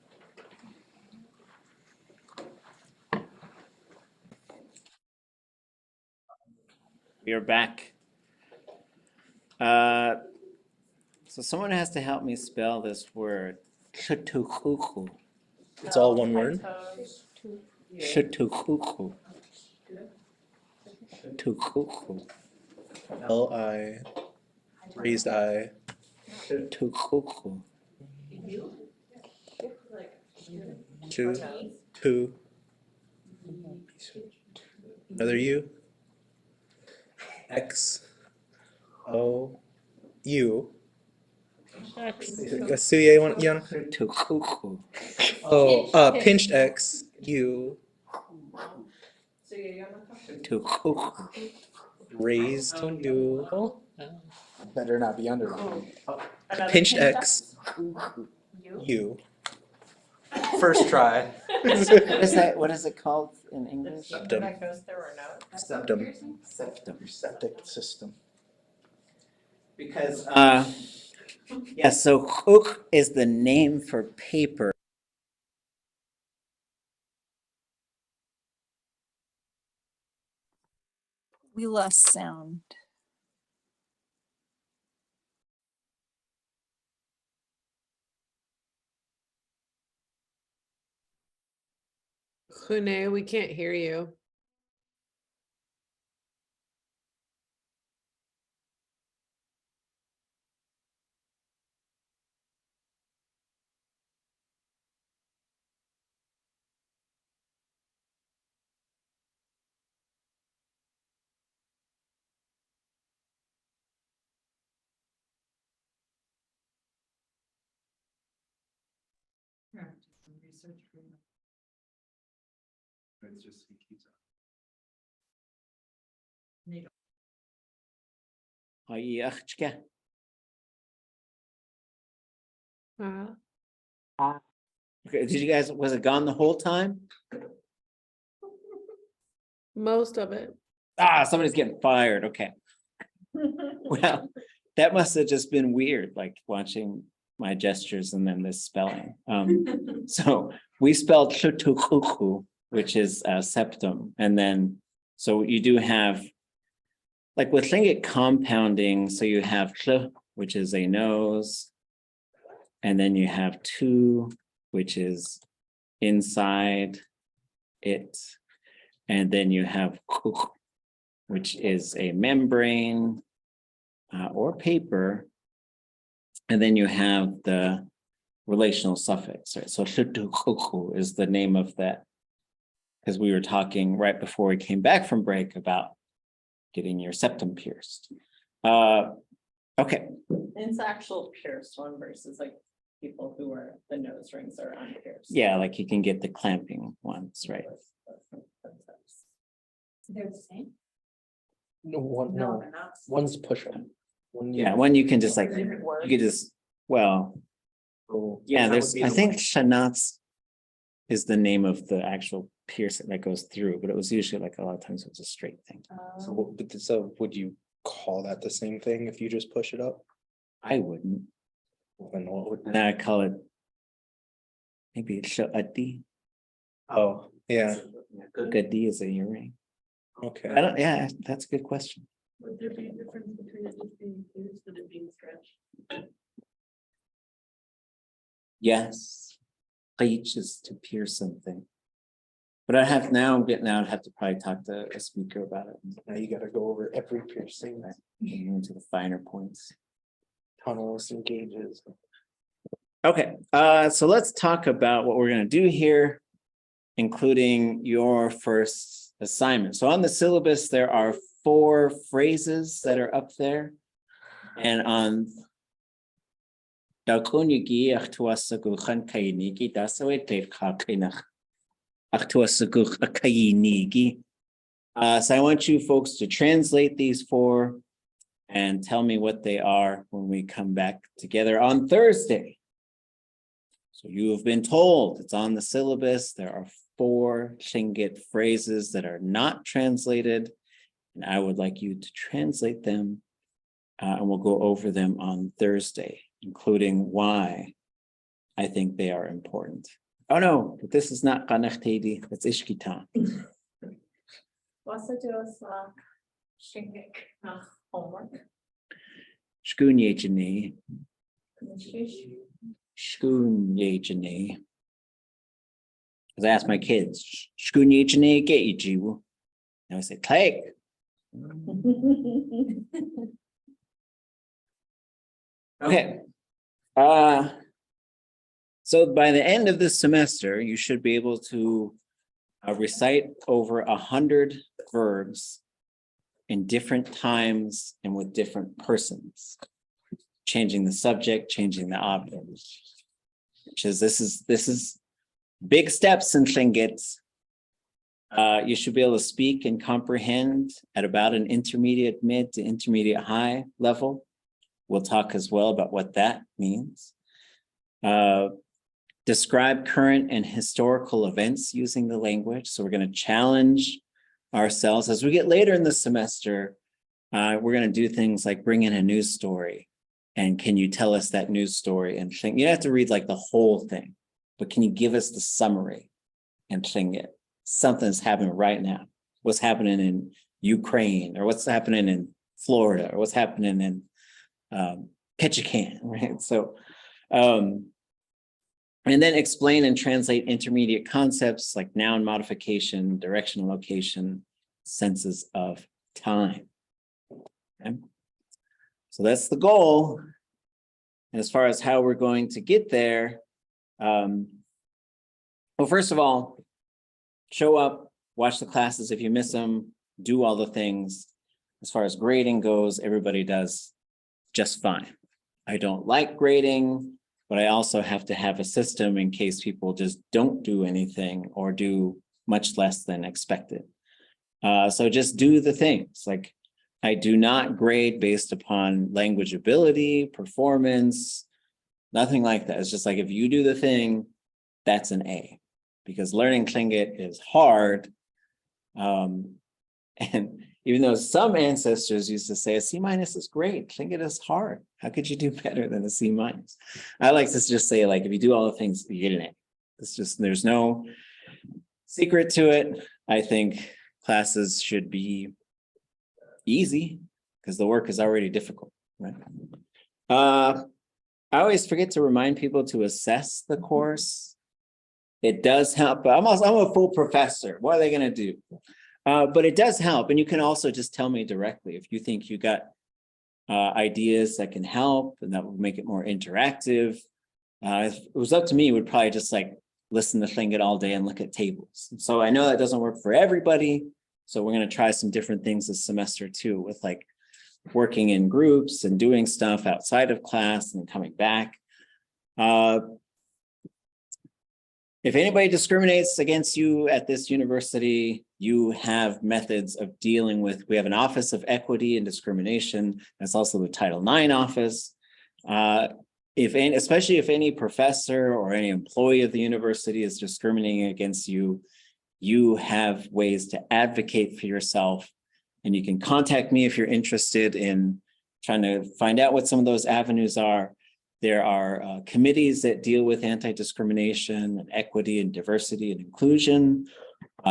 We are back. So someone has to help me spell this word. Chutukuku. It's all one word? Chutukuku. Chutukuku. L-I, raised I. Chutukuku. Two. Another U. X. O. U. Suye Yan. Chutukuku. Oh, pinched X. U. Chutukuku. Raised U. Oh, Better not be underlined. Pinched X. U. First try. What is it called in English? Septum. That goes through or no? Septum. Septum. Your septic system. Because yeah, so huk is the name for paper. We lost sound. Jitooné, we can't hear you. Yakwx. Okay, was it gone the whole time? Most of it. Somebody's getting fired. Okay. Well, that must have just been weird, like watching my gestures and then this spelling. So we spelled chutukuku, which is septum, and then So you do have, like with Tlingit compounding, so you have tle, which is a nose, and then you have tu, which is inside it, and then you have kuk, which is a membrane or paper, and then you have the relational suffix, right? So tlitukuku is the name of that, because we were talking right before we came back from break about getting your septum pierced. Okay. It's actual pierced one versus like people who are, the nose rings are unpierced. Yeah, like you can get the clamping ones, right? They're the same? No, they're not. one's push up. Yeah, one you can just like, you could just, well, yeah, there's, I think Shanatz is the name of the actual piercing that goes through, but it was usually like a lot of times it was a straight thing. So would you call that the same thing if you just push it up? I wouldn't. Then what would? And I call it maybe sha'ati. Oh, yeah, Gadi is a earring. okay. I don't, yeah, that's a good question. Would there be a difference between it just being pierced and it being stretched? Yes. Qeech is to pierce something. But I have now, I'm getting out, I have to probably talk to a speaker about it. Now you gotta go over every piercing, Getting into the finer points. tunnels and gauges. Okay, so let's talk about what we're gonna do here, including your first assignment. So on the syllabus, there are 4 phrases that are up there. And on conjugation, ʼatángi, so I want you folks to translate these 4 and tell me what they are when we come back together on Thursday. So you have been told it's on the syllabus. There are 4 Tlingit phrases that are not translated, and I would like you to translate them, and we'll go over them on Thursday, including why I think they are important. Oh no, but this is not ḳaankageetxʼ, that's ishkitan. What's the deal with shingik homework? Shkunyejani. Shkunyejani. Because I ask my kids, Shkunyejani ge'ijiwu. And I say, Tláa. Okay. So by the end of this semester, you should be able to recite over 100 verbs in different times and with different persons, changing the subject, changing the object. Which is this is big steps in Tlingit. You should be able to speak and comprehend at about an intermediate mid to intermediate high level. We'll talk as well about what that means. Describe current and historical events using the language. So we're going to challenge ourselves as we get later in the semester. We're going to do things like bring in a news story. And can you tell us that news story? And you don't have to read like the whole thing, but can you give us the summary and Tlingit? Something that's happening right now. What's happening in Ukraine, or what's happening in Florida, or what's happening in Ketchikan, right? So, and then explain and translate intermediate concepts like noun modification, direction, location, senses of time. Okay? So that's the goal. And as far as how we're going to get there, well, first of all, show up, watch the classes if you miss them, do all the things. As far as grading goes, everybody does just fine. I don't like grading, but I also have to have a system in case people just don't do anything or do much less than expected. So just do the things. Like, I do not grade based upon language ability, performance, nothing like that. It's just like, if you do the thing, that's an A, because learning Tlingit is hard. And even though some ancestors used to say a C- is great, Tlingit is hard. How could you do better than a C-? I like to just say, like, if you do all the things, you get an A. It's just, there's no secret to it. I think classes should be easy because the work is already difficult, right? I always forget to remind people to assess the course. It does help, but I'm a full professor. What are they going to do? But it does help. And you can also just tell me directly if you think you got ideas that can help and that will make it more interactive. If it was up to me, would probably just like listen to Tlingit all day and look at tables. So I know that doesn't work for everybody. So we're going to try some different things this semester too, with like working in groups and doing stuff outside of class and coming back. If anybody discriminates against you at this university, you have methods of dealing with. We have an Office of Equity and Discrimination. That's also the Title IX office. Especially if any professor or any employee of the university is discriminating against you, you have ways to advocate for yourself. And you can contact me if you're interested in trying to find out what some of those avenues are. There are committees that deal with anti-discrimination and equity and diversity and inclusion.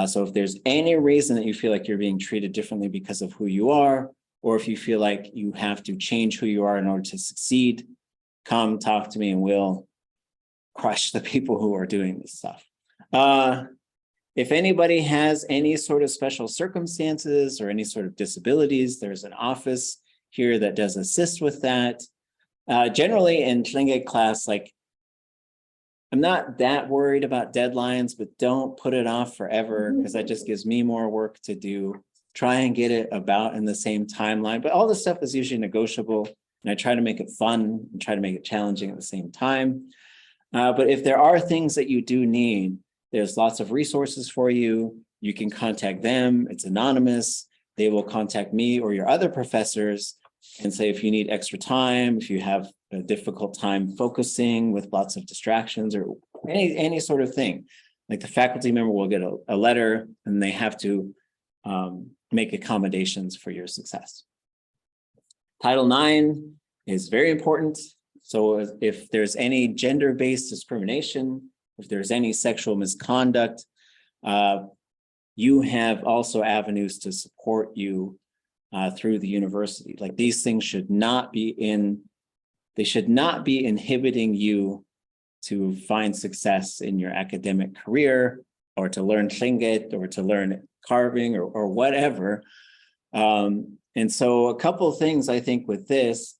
So if there's any reason that you feel like you're being treated differently because of who you are, or if you feel like you have to change who you are in order to succeed, come talk to me and we'll crush the people who are doing this stuff. If anybody has any sort of special circumstances or any sort of disabilities, there's an office here that does assist with that. Generally in Tlingit class, like, I'm not that worried about deadlines, but don't put it off forever because that just gives me more work to do. Try and get it about in the same timeline, but all this stuff is usually negotiable. And I try to make it fun and try to make it challenging at the same time. But if there are things that you do need, there's lots of resources for you. You can contact them. It's anonymous. They will contact me or your other professors and say if you need extra time, if you have a difficult time focusing with lots of distractions or any sort of thing. Like the faculty member will get a letter and they have to make accommodations for your success. Title IX is very important. So if there's any gender-based discrimination, if there's any sexual misconduct, you have also avenues to support you through the university. Like these things should not be inhibiting you to find success in your academic career or to learn Tlingit or to learn carving or whatever. And so a couple of things I think with this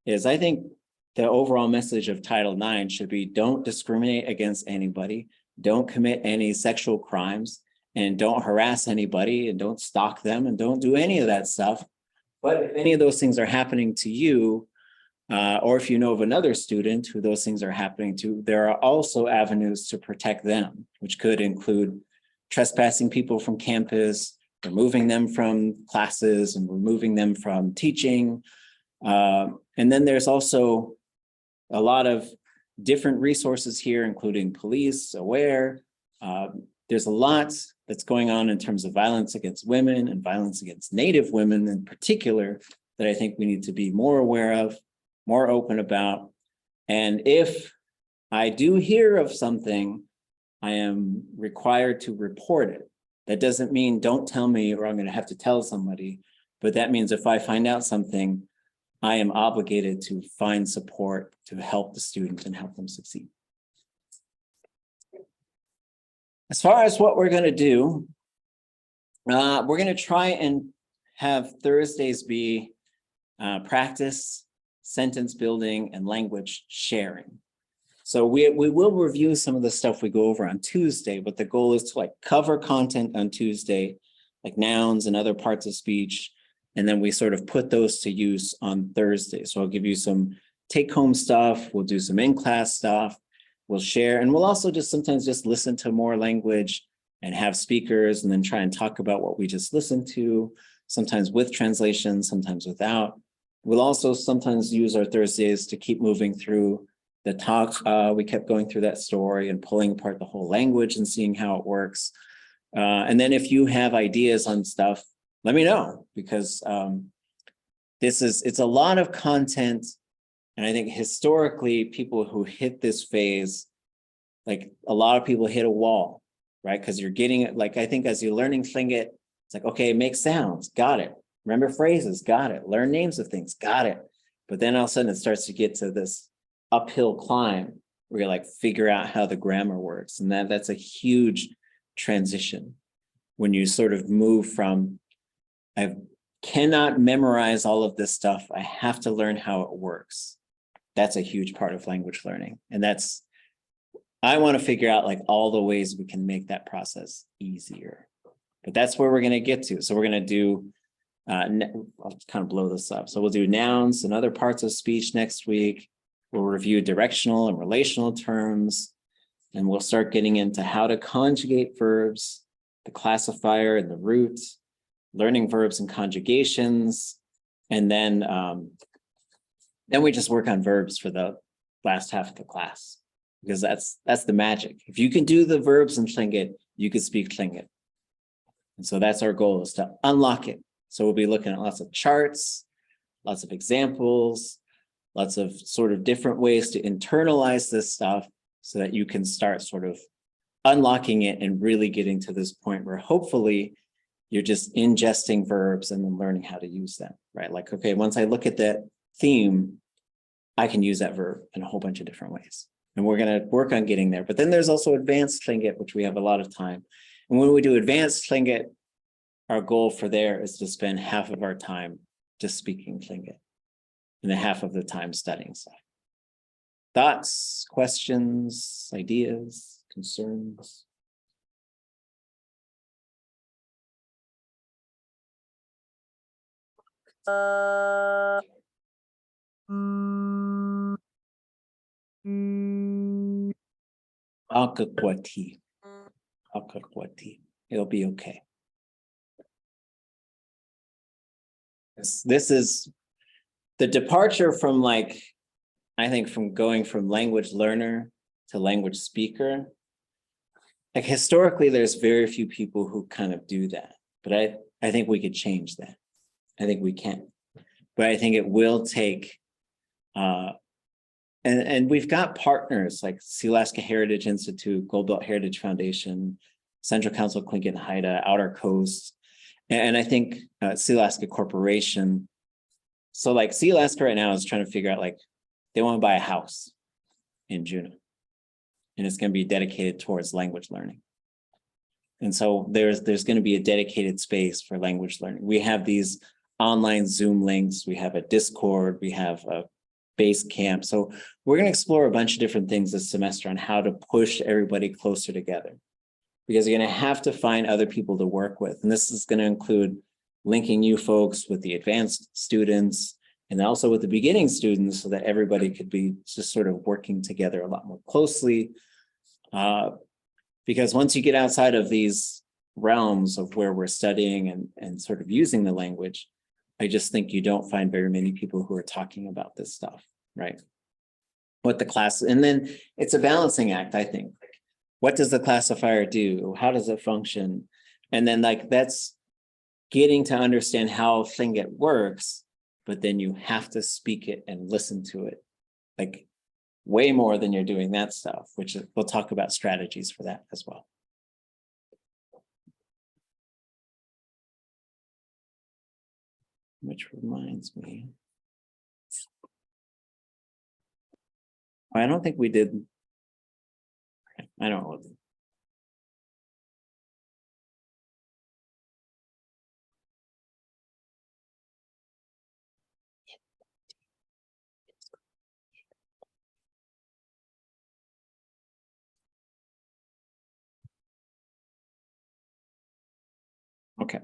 is I think the overall message of Title IX should be don't discriminate against anybody, don't commit any sexual crimes, and don't harass anybody and don't stalk them and don't do any of that stuff. But if any of those things are happening to you, or if you know of another student who those things are happening to, there are also avenues to protect them, which could include trespassing people from campus, removing them from classes and removing them from teaching. And then there's also a lot of different resources here, including police, aware. There's a lot that's going on in terms of violence against women and violence against Native women in particular that I think we need to be more aware of, more open about. And if I do hear of something, I am required to report it. That doesn't mean don't tell me or I'm going to have to tell somebody, but that means if I find out something, I am obligated to find support to help the student and help them succeed. As far as what we're going to do, we're going to try and have Thursdays be practice, sentence building, and language sharing. So we will review some of the stuff we go over on Tuesday, but the goal is to like cover content on Tuesday, like nouns and other parts of speech, and then we sort of put those to use on Thursday. So I'll give you some take-home stuff, we'll do some in-class stuff, we'll share, and we'll also just sometimes just listen to more language and have speakers and then try and talk about what we just listened to, sometimes with translation, sometimes without. We'll also sometimes use our Thursdays to keep moving through the talk. We kept going through that story and pulling apart the whole language and seeing how it works. And then if you have ideas on stuff, let me know, because it's a lot of content. And I think historically, people who hit this phase, like a lot of people hit a wall, right? Because you're getting it, like I think as you're learning Tlingit, It's like, okay, make sounds, got it. Remember phrases, got it. Learn names of things, got it. But then all of a sudden it starts to get to this uphill climb where you like figure out how the grammar works. And that's a huge transition when you sort of move from, I cannot memorize all of this stuff. I have to learn how it works. That's a huge part of language learning. And I want to figure out like all the ways we can make that process easier. But that's where we're going to get to. So we're going to do, I'll kind of blow this up. So we'll do nouns and other parts of speech next week. We'll review directional and relational terms. And we'll start getting into how to conjugate verbs, the classifier and the root, learning verbs and conjugations. And then we just work on verbs for the last half of the class, because that's the magic. If you can do the verbs in Tlingit, you can speak Tlingit. And so that's our goal, is to unlock it. So we'll be looking at lots of charts, lots of examples, lots of sort of different ways to internalize this stuff so that you can start sort of unlocking it and really getting to this point where hopefully you're just ingesting verbs and then learning how to use them, right? Like, okay, once I look at that theme, I can use that verb in a whole bunch of different ways. And we're going to work on getting there. But then there's also advanced Tlingit, which we have a lot of time. And when we do advanced Tlingit, our goal for there is to spend half of our time just speaking Tlingit and then half of the time studying stuff. Thoughts, questions, ideas, concerns? ʻAʻkaʻuati. It'll be okay. This is the departure from, like, I think from going from language learner to language speaker. Like historically, there's very few people who kind of do that, but I think we could change that. I think we can, but I think it will take, and we've got partners like Alaska Heritage Institute, Gold Belt Heritage Foundation, Central Council Tlingit and Haida, Outer Coast, and I think Alaska Corporation. So like Alaska right now is trying to figure out, like, they want to buy a house in Juneau, and it's going to be dedicated towards language learning. And so there's going to be a dedicated space for language learning. We have these online Zoom links, we have a Discord, we have a base camp. So we're going to explore a bunch of different things this semester on how to push everybody closer together, because you're going to have to find other people to work with. And this is going to include linking you folks with the advanced students and also with the beginning students, so that everybody could be just sort of working together a lot more closely. Because once you get outside of these realms of where we're studying and sort of using the language, I just think you don't find very many people who are talking about this stuff, right? What the class, and then it's a balancing act, I think. Like, what does the classifier do? How does it function? And then, like, that's getting to understand how Tlingit works, but then you have to speak it and listen to it, like, way more than you're doing that stuff, which we'll talk about strategies for that as well. Which reminds me, I don't think we did. I don't know. Okay.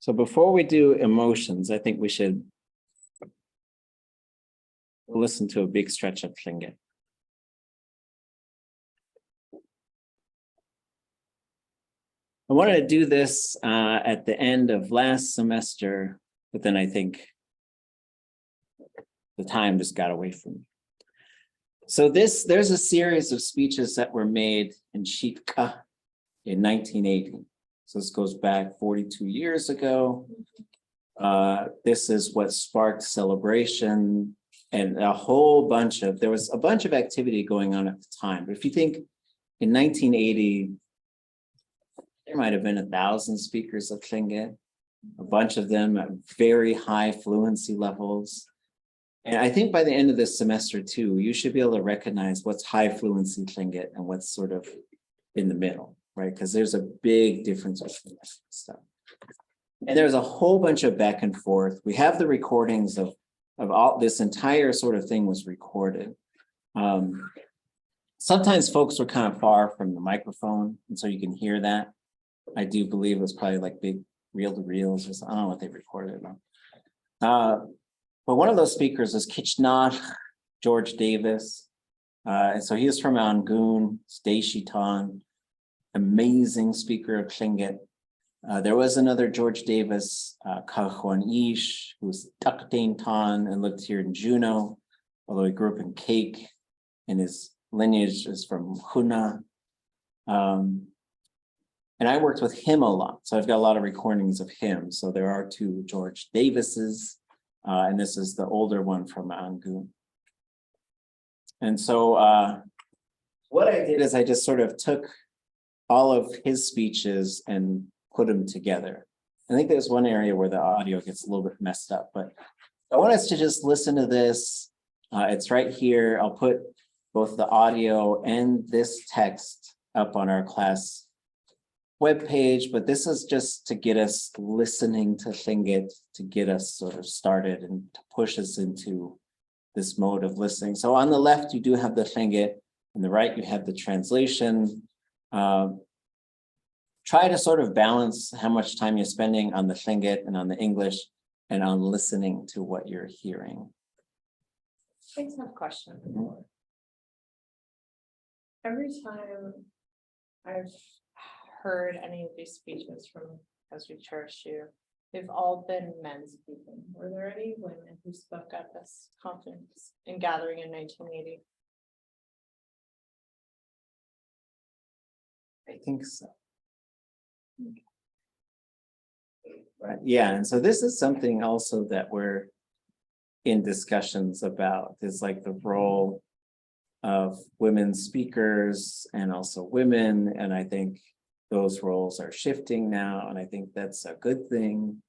So before we do emotions, I think we should listen to a big stretch of Tlingit. I wanted to do this at the end of last semester, but then I think the time just got away from me. So there's a series of speeches that were made in Xi'tka in 1980. So this goes back 42 years ago. This is what sparked celebration and there was a bunch of activity going on at the time. But if you think in 1980, there might have been 1,000 speakers of Tlingit, a bunch of them at very high fluency levels. And I think by the end of this semester too, you should be able to recognize what's high fluency Tlingit and what's sort of in the middle, right? Because there's a big difference between that stuff. And there's a whole bunch of back and forth. We have the recordings of all this entire sort of thing was recorded. Sometimes folks were kind of far from the microphone, and so you can hear that. I do believe it was probably like big reel-to-reels or something. I don't know what they recorded about. But one of those speakers is Kichnáalx, George Davis. And so he is from Angoon, Dísi, amazing speaker of Tlingit. There was another George Davis, ḳaankageetxʼ, who's T'aawáḳ and lived here in Juneau, although he grew up in Cake, and his lineage is from Huna. And I worked with him a lot, so I've got a lot of recordings of him. So there are 2 George Davises, and this is the older one from Angoon. And so what I did is I just sort of took all of his speeches and put them together. I think there's one area where the audio gets a little bit messed up, but I want us to just listen to this. It's right here. I'll put both the audio and this text up on our class webpage, but this is just to get us listening to Tlingit, to get us sort of started and to push us into this mode of listening. So on the left, you do have the Tlingit, on the right, you have the translation. Try to sort of balance how much time you're spending on the Tlingit and on the English and on listening to what you're hearing. I just have a question. Every time I've heard any of these speeches from As We Cherish You, they've all been men speaking. Were there any women who spoke at this conference and gathering in 1980? I think so. Right. Yeah, and so this is something also that we're in discussions about, is like the role of women speakers and also women, and I think those roles are shifting now, and I think that's a good thing.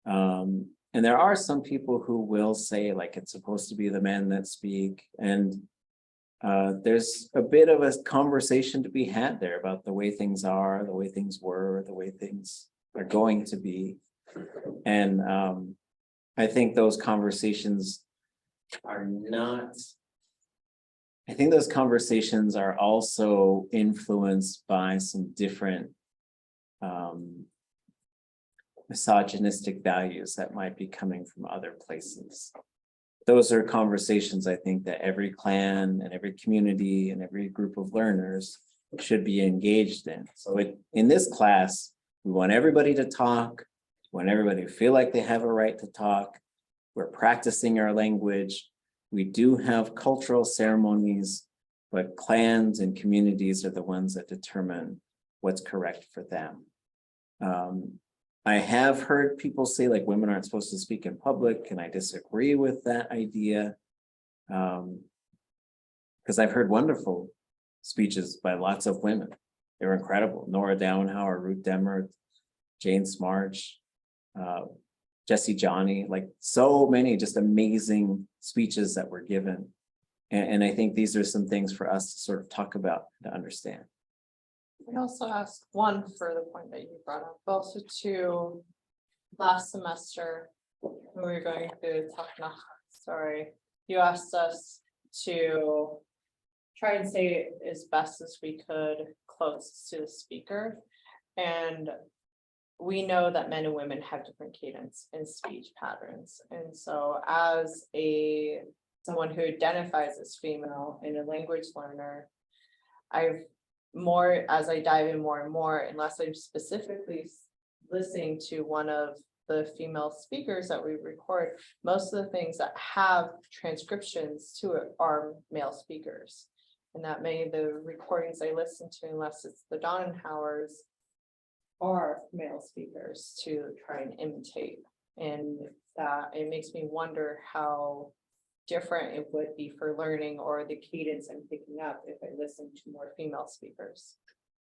And there are some people who will say like it's supposed to be the men that speak, and there's a bit of a conversation to be had there about the way things are, the way things were, the way things are going to be. And I think those conversations are not, I think those conversations are also influenced by some different misogynistic values that might be coming from other places. Those are conversations I think that every clan and every community and every group of learners should be engaged in. So in this class, we want everybody to talk. We want everybody to feel like they have a right to talk. We're practicing our language. We do have cultural ceremonies, but clans and communities are the ones that determine what's correct for them. I have heard people say like women aren't supposed to speak in public, and I disagree with that idea. Because I've heard wonderful speeches by lots of women. They were incredible. Nora Dowenhauer, Ruth Demert, Jane Smarch, Jessie Johnny, like so many just amazing speeches that were given. And I think these are some things for us to sort of talk about, to understand. I also asked one further point that you brought up, but also to last semester when we were going through T'aawáḳ story, you asked us to try and say as best as we could close to the speaker. And we know that men and women have different cadence and speech patterns. And so as someone who identifies as female and a language learner, as I dive in more and more, unless I'm specifically listening to one of the female speakers that we record, most of the things that have transcriptions to it are male speakers. And that many of the recordings I listen to, unless it's the Donenhauers, are male speakers to try and imitate. And that it makes me wonder how different it would be for learning, or the cadence I'm picking up if I listen to more female speakers.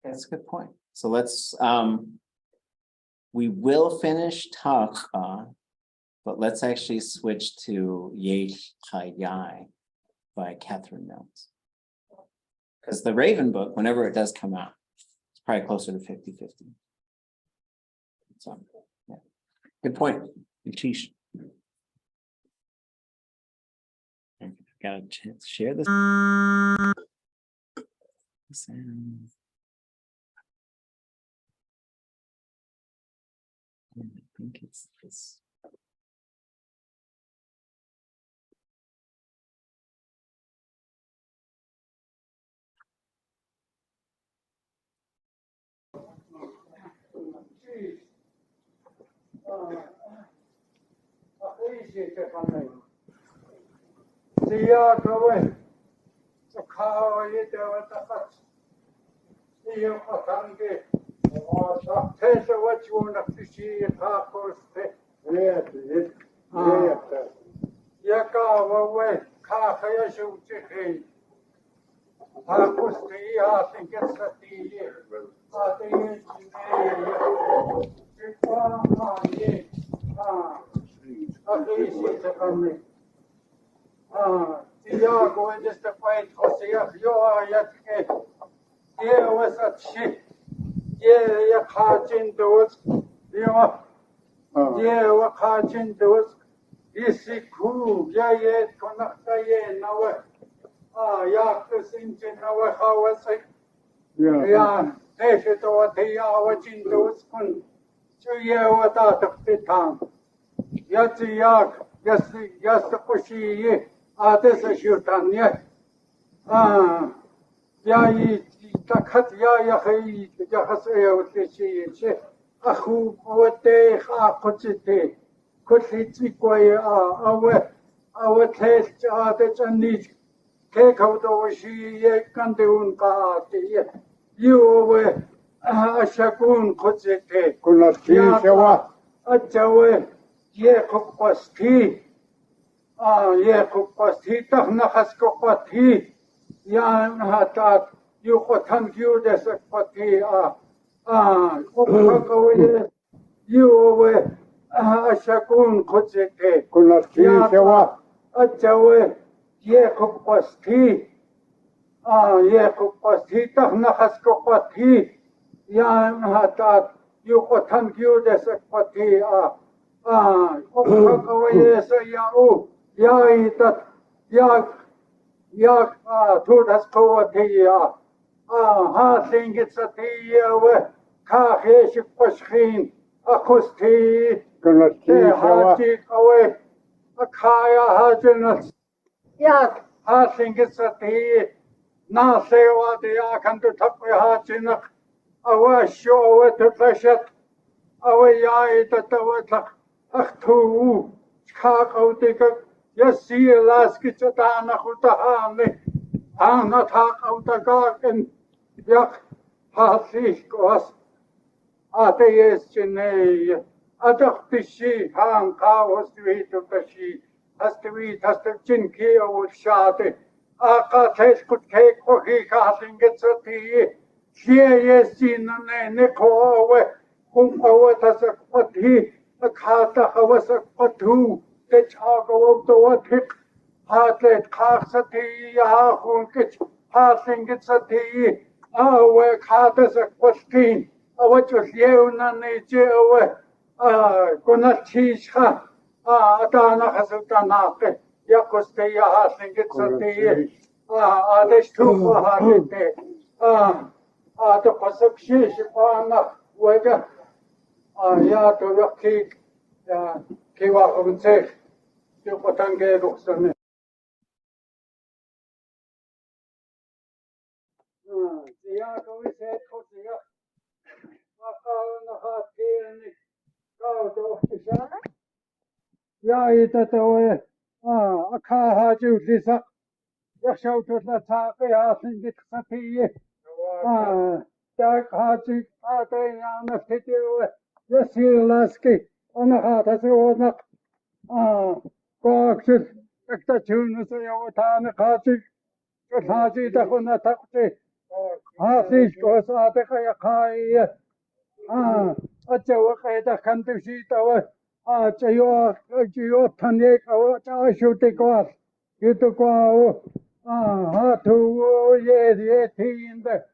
That's a good point. So let's, we will finish T'aawáḳ, but let's actually switch to jitooné by Catherine Mills. Because the Raven book, whenever it does come out, it's probably closer to 50-50. So, yeah. Good point. Teach. Got a chance to share this. I think it's this. Hasis ko sa ate kaya kaya. At jawa kaya da kanto si tawa. Jayo tanya kawa cha shuti ko. Yuto ko. Hatu ye tinda.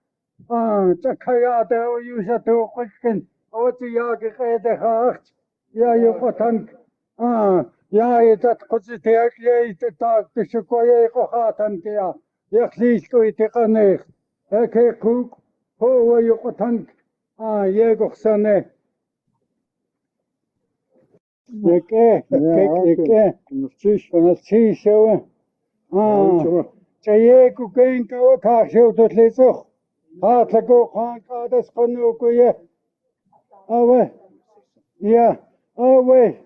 Chakaya da yusa to quicken. Ya ke kaya da hacht. Ya yukotan. Ja, dat kotsiteert je dat de sequoia gehatan kia. Je ziet hoe je kan ik koek hoe je kotan je goksane. Je precies van het zie zo. Je koeken kan ook zo tot lezen. Hartelijk ook gaan dat genoeg je. Awe. Ja, awe.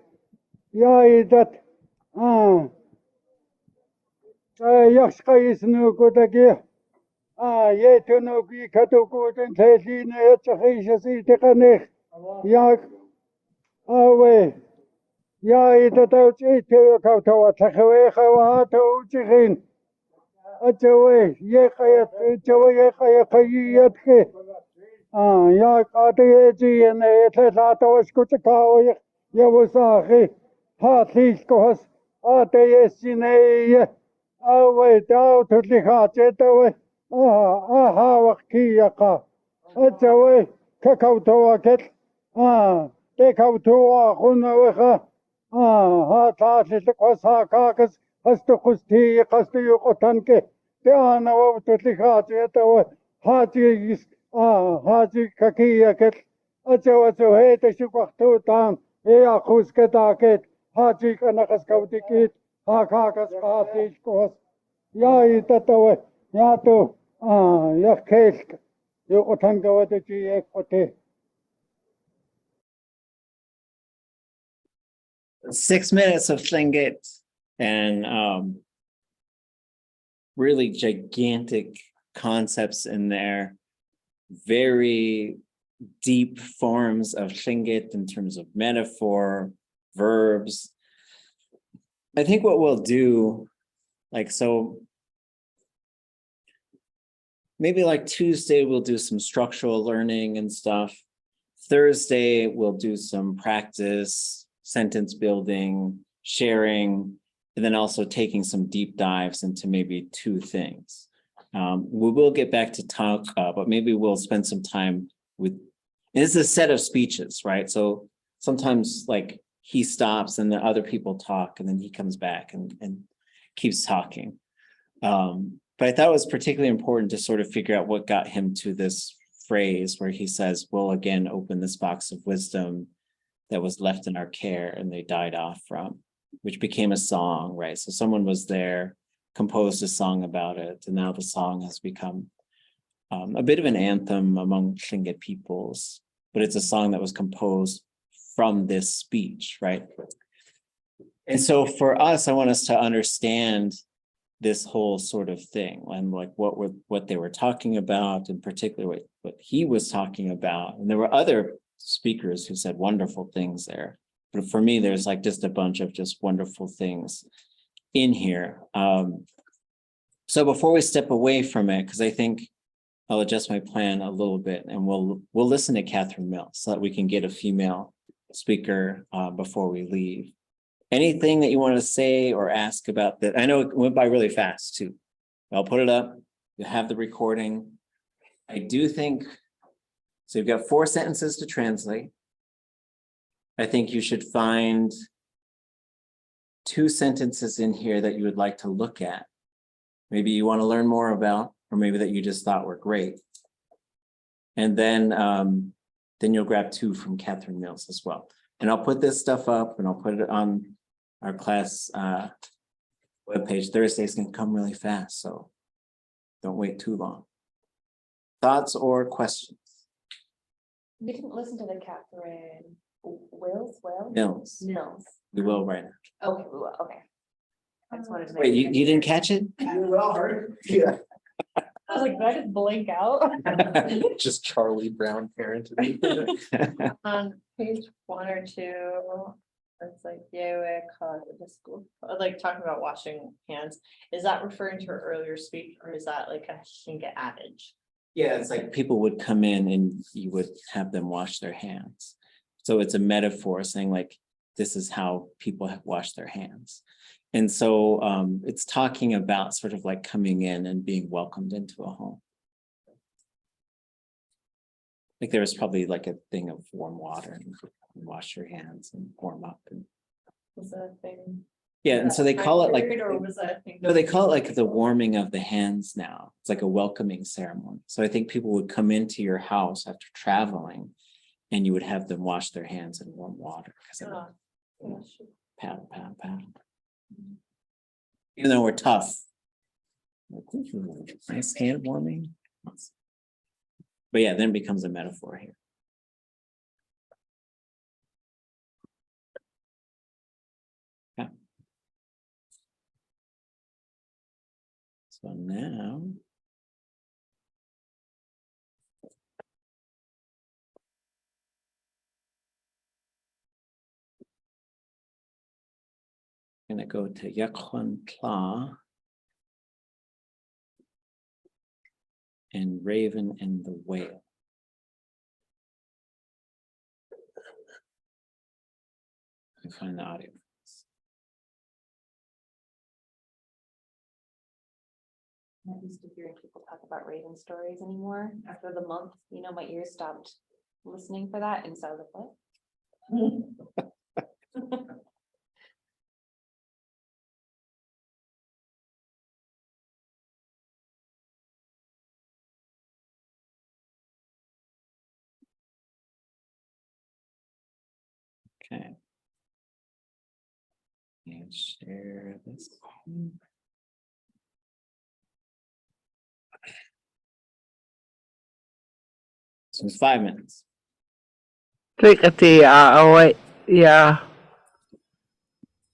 Ja, dat. Yakwx is no good again. Ye to no good Katuko and Tessin, Yakwx is the Kanech. Yak away. Ya it out it to Katawa, Takawaha to Chirin. At away, Yakayat, Yatke. Yak Ati and Etlata was Kutakao, Yawasaki, Heartleaf Cost, Ate Sine. Wait out to the heart, away. T'aawáḳ. It's away. T'aawáḳ. Take out to a Hunawaha. Tatis the Quasakas, has to Kusti, Castu Otanke. They are now to the heart, away. Haji is Haji Kakiaket. It's a hate as you got to town. Ea Kusketaket. Haji Kanakaskautikit. Hakakas Hatis Kos. Ja, itatawa, ja to, Yakwx, ʼatángi. 6 minutes of Tlingit and really gigantic concepts in there, very deep forms of Tlingit in terms of metaphor, verbs. I think what we'll do, so maybe Tuesday, we'll do some structural learning and stuff. Thursday, we'll do some practice, sentence building, sharing, and then also taking some deep dives into maybe 2 things. We will get back to talk, but maybe we'll spend some time with, it's a set of speeches, right? So sometimes he stops and the other people talk and then he comes back and keeps talking. But I thought it was particularly important to sort of figure out what got him to this phrase where he says, we'll again open this box of wisdom that was left in our care and they died off from, which became a song, right? So someone was there, composed a song about it, and now the song has become a bit of an anthem among Tlingit peoples, but it's a song that was composed from this speech, right? And so for us, I want us to understand this whole sort of thing and what they were talking about, in particular what he was talking about. And there were other speakers who said wonderful things there, but for me, there's just a bunch of just wonderful things in here. So before we step away from it, because I think I'll adjust my plan a little bit, and we'll listen to Catherine Mills so that we can get a female speaker before we leave. Anything that you want to say or ask about that? I know it went by really fast too. I'll put it up. You have the recording. I do think, so you've got 4 sentences to translate. I think you should find 2 sentences in here that you would like to look at. Maybe you want to learn more about, or maybe that you just thought were great. And then you'll grab 2 from Catherine Mills as well. And I'll put this stuff up and I'll put it on our class webpage. Thursday's gonna come really fast, so don't wait too long. Thoughts or questions? We didn't listen to the Catherine Mills. We will right now. Okay, we will, okay. I just wanted to Wait, you didn't catch it? Yeah. I was like, did I just blink out? Just Charlie Brown parented. On page 1 or 2, it's Yakwx, talking about washing hands. Is that referring to her earlier speech, or is that a Tlingit adage? Yeah, it's like people would come in and you would have them wash their hands. So it's a metaphor saying like, this is how people have washed their hands. And so it's talking about sort of like coming in and being welcomed into a home. Like there was probably like a thing of warm water and wash your hands and warm up. And Was that a thing? yeah, and so they call it like, Or was that a thing? no, they call it like the warming of the hands now. It's like a welcoming ceremony. So I think people would come into your house after traveling and you would have them wash their hands in warm water. Paddle, paddle, paddle. Even though we're tough. Nice hand warming. But yeah, then it becomes a metaphor here. Yeah. So now I'm gonna go to Yakwx Tláa and Raven and the Whale. I can find the audio. I'm not used to hearing people talk about raven stories anymore. After the month, you know, my ears stopped listening for that, and so I was like, what? Okay. And share this. So it's 5 minutes. Trikati away ya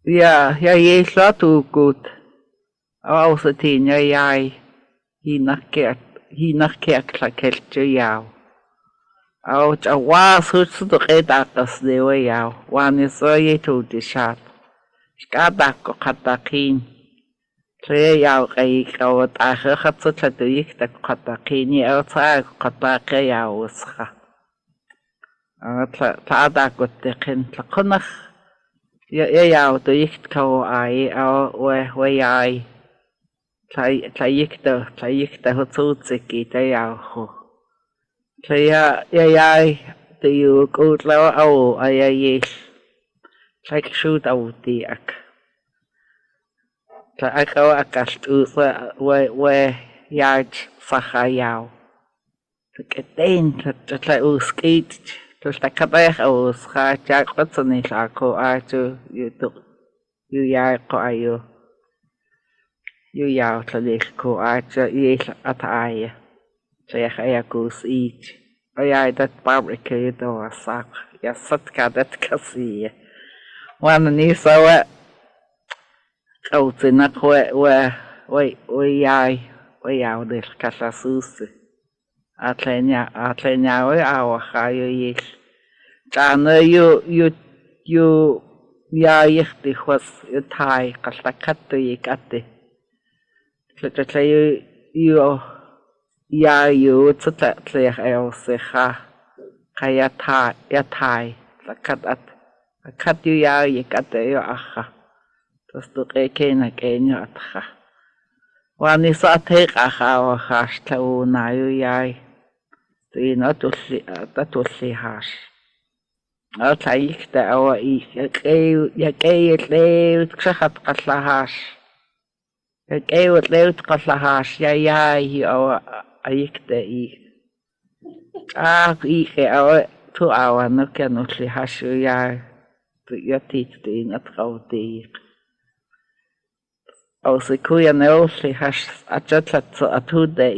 ye slatu gut austin ya hinakert klakelche ya au was hutsu to edakas de ya one is ye to the shot skadak katakin tre ya kai kawat akhatsu taduyik tak katakin ya ta katake ya usha T'aawáḳ gotteqin tlaqunaq yaw tuyiktkau ai au wayai tlayikta hutsuutsiki tayauhu yayai tuyukutlaw au ayayil tlakshuut awutiak tlaakaw akaltusa wayaj sahayaw tlaketain tlauskit T'aawáḳ aus Yakwx nilako achu yu yako ayu yu yaw tlalilko achu yil ataya Yakwx each ayay dat paprika do asak yasatka dat kasi wana nisawa kautsinak we yaw del kasasusi atlenya we awahayo yil T'aawáḳ yu yayikti was yutai kaltakatu yikati tlatlayu yayu tsutlatlech euseha yatai tlakat yu yayikati yu aha tastuqekena kenyo atha wani satek aha awahash tlauna yu yay tuino atulli hash Tlayikta awa yakay tleut kshahat qallahash yakay tleut qallahash yayay awa ayikta awa tu awa nukanutli hashu yay yatit tin atqawtiq awsikuya neulli hash achatlat atuda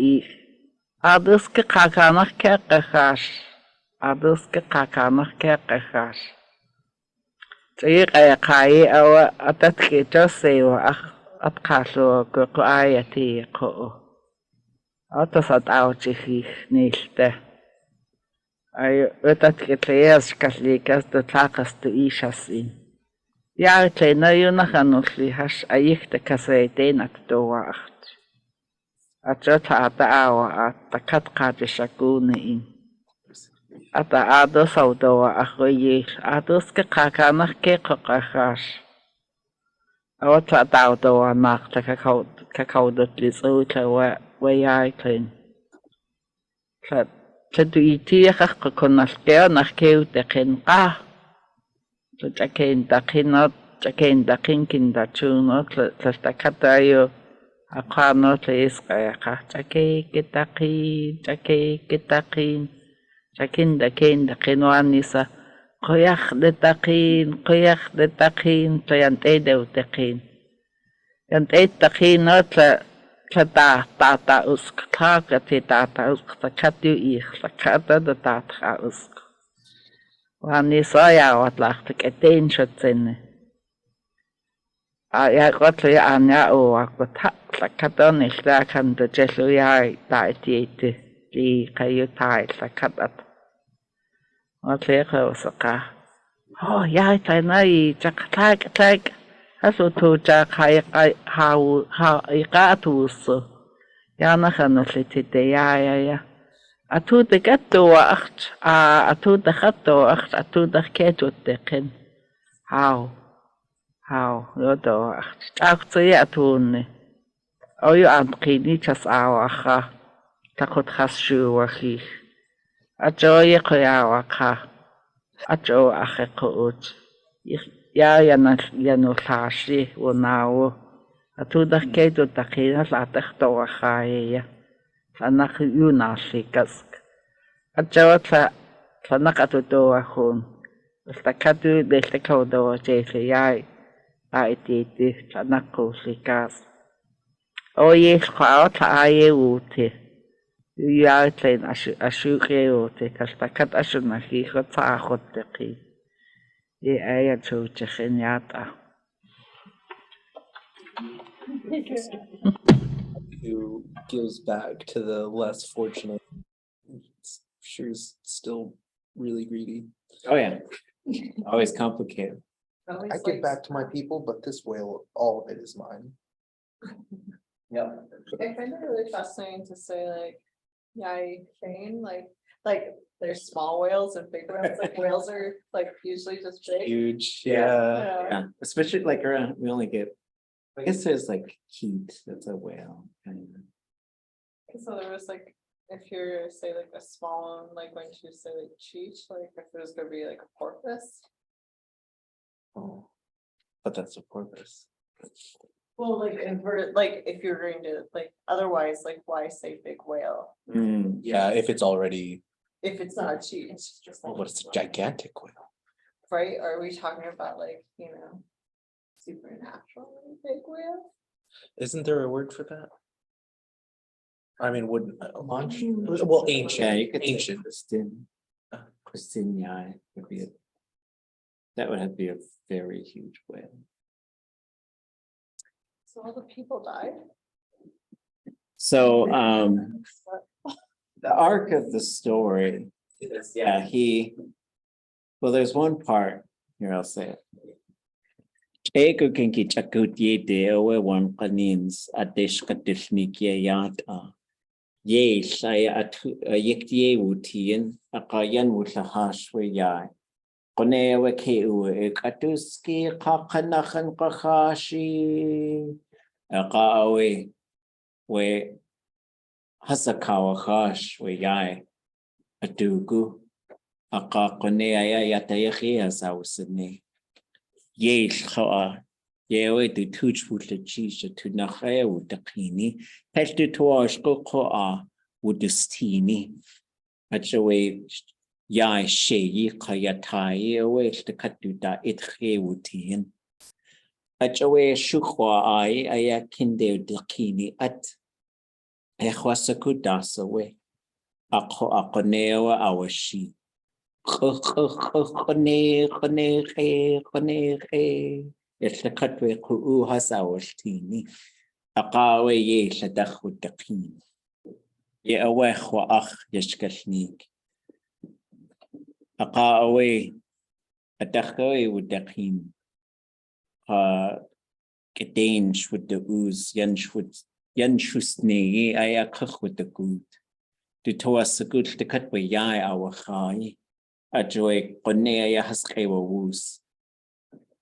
aduska qaqanaq kaqahash Aduska qaqanaq kaqahash Ts'iqayaqayi awa atatki tosewa atqallu ayati qo atasat awchiji nilta ay atatki tleas kaslikas to tlaqas to ishasin ya tlena yunaqanulli hash ayikta kasayten at T'aawáḳ T'aawáḳ ʼatángi Ata ados audoa achoyel ados ke ḳakanaj ke qoqajax awatla daudoa naqta kakaudo tlitz'utla wayay tlen tlatuitiaj qokonalkeo najkeu teqinqa tlach'akentajinot ch'akentajin kintachunot tlaltakatayo aqano tleisqeqa ch'akeketaqin Chakinda qinwanisa qoyaq de taqin tlayant'ey deutaqin yant'ey taqin no tata usq tata takatiu ij takata de tata usq wanisa ya watlaq tak'etin xotzene ya qotlo ya anya o akota takaton iltakan techelo ya taitiete ti kayo tai takatat Atleeqa usaqa yaay taynay chaqtaq hasu tu iqa'atuso yana hanulitite ya atuta qattuwa'q atuta qattuwa'q atuta ketuteqin haw yodo'aq ch'aqtsi atuni oyo antqini chas'awaqa taqut hashuwaji Achoye qoyawaqqa acho ajequt ya yanulhashi wonawo atudaq ketu taqina lataqtowajaya tlanaq yunalliqasq achawatla tlanaq atutowajun takatu deltakawdowachayllay aititi tlanaq qulliqas oye qawatla ayewuti ya tlen ashuqeyote kaltakat ashunajijo tsajoteqi aya chouchejeniata Who gives back to the less fortunate. Sure is still really greedy. Oh yeah, always complicated. I give back to my people, but this whale, all of it is mine. Yeah. I find it really fascinating to say yay Shane, like there's small whales and big whales. Like whales are like usually just big. Huge, Yeah. Especially like around, we only get, I guess there's like heat, that's a whale. So there was like, if you're say like a small one, like when you say like cheech, like if there's gonna be like a porpoise. Oh, but that's a porpoise. Well, like inverted, like if you're going to like, otherwise, like why say big whale? Yeah, if it's already. If it's not a cheech, it's just like. Well, it's a gigantic whale. Right? Are we talking about like, supernatural big whale? Isn't there a word for that? I mean, would launch? Well, ancient. Yeah, you could ancient. Christine Yai would be that would have to be a very huge whale. So all the people died? So the arc of the story is, well, there's one part here, I'll say it. Ego kinki chakutie dewe one panins adesh katishnikia yata. Ye saya yektie wutien akayan wutahashwe yai. Konewe keu katuski kakanakan kakashi. Akawe we hasakawa hash we yai. Atugu aka konea yatayahi asawsene. Ye khaa yewe to touch with the cheese to nahe with the kini. Peshtu to ashko with the steamy. That's a way yai she kayatai away to cut to that it he would teen. That's a way shukwa I kinde the kini at Echwasakudas away. Akonewa our she. It's the cutway who has our teeny. Akawe ye shadach with the keen. Ye away ach yeshkashnik. Akawe a dachaway with the keen. Gedange with the ooze, yench with yan shusnegi aya kuchwitagut. Du toasakut the cut by yai ʻaawáḳ. A joy conne aya haskewa woos.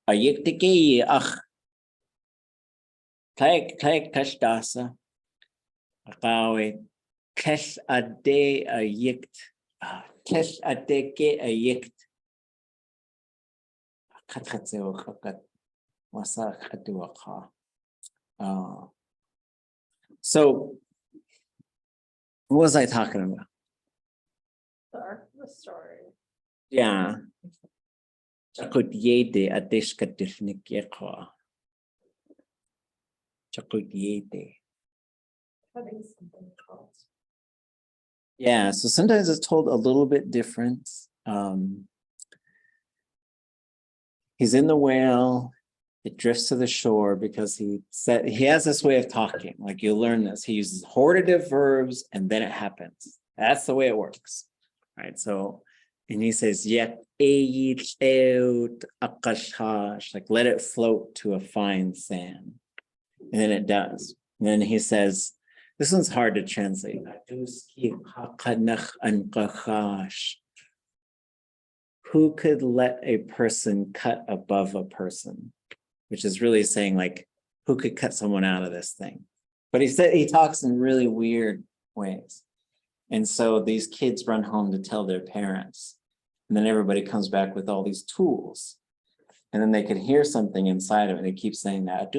A yik the gay ach. Tlaik kashdasa. A kawe. Kesh a day a yikt. Kesh a day ke a yikt. Katkatseo kakat. Wasa katuaka. So, what was I talking about? The story. Yeah. Chakut yede adeshkatifnik yekwa. Chakut yede. Having something called. Yeah, so sometimes it's told a little bit different. He's in the whale, it drifts to the shore because he has this way of talking. Like you'll learn this. He uses hortative verbs and then it happens. That's the way it works. Right. So, and he says, like let it float to a fine sand. And then it does. And then he says, this one's hard to translate. Who could let a person cut above a person? Which is really saying like, who could cut someone out of this thing? But he talks in really weird ways. And so these kids run home to tell their parents. And then everybody comes back with all these tools. And then they could hear something inside of it. They keep saying that.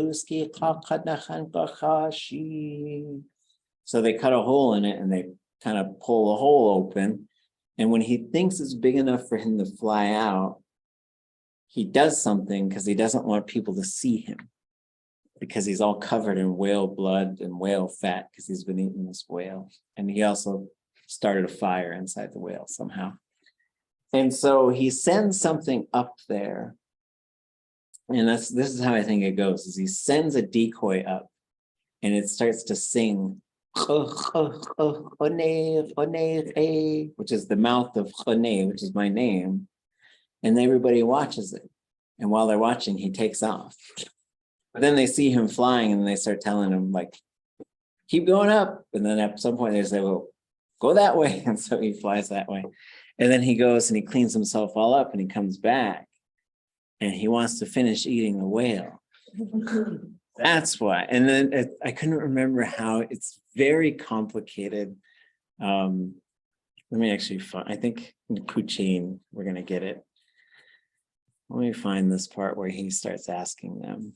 So they cut a hole in it and they kind of pull the hole open. And when he thinks it's big enough for him to fly out, he does something because he doesn't want people to see him. Because he's all covered in whale blood and whale fat because he's been eating this whale. And he also started a fire inside the whale somehow. And so he sends something up there. And this is how I think it goes, is he sends a decoy up and it starts to sing, which is the mouth of ḳaankageetxʼ, which is my name. And everybody watches it. And while they're watching, he takes off. But then they see him flying and they start telling him like, keep going up. And then at some point they say, well, go that way. And so he flies that way. And then he goes and he cleans himself all up and he comes back and he wants to finish eating the whale. That's why. And then I couldn't remember how. It's very complicated. Let me actually find, I think in Kuchin, we're going to get it. Let me find this part where he starts asking them.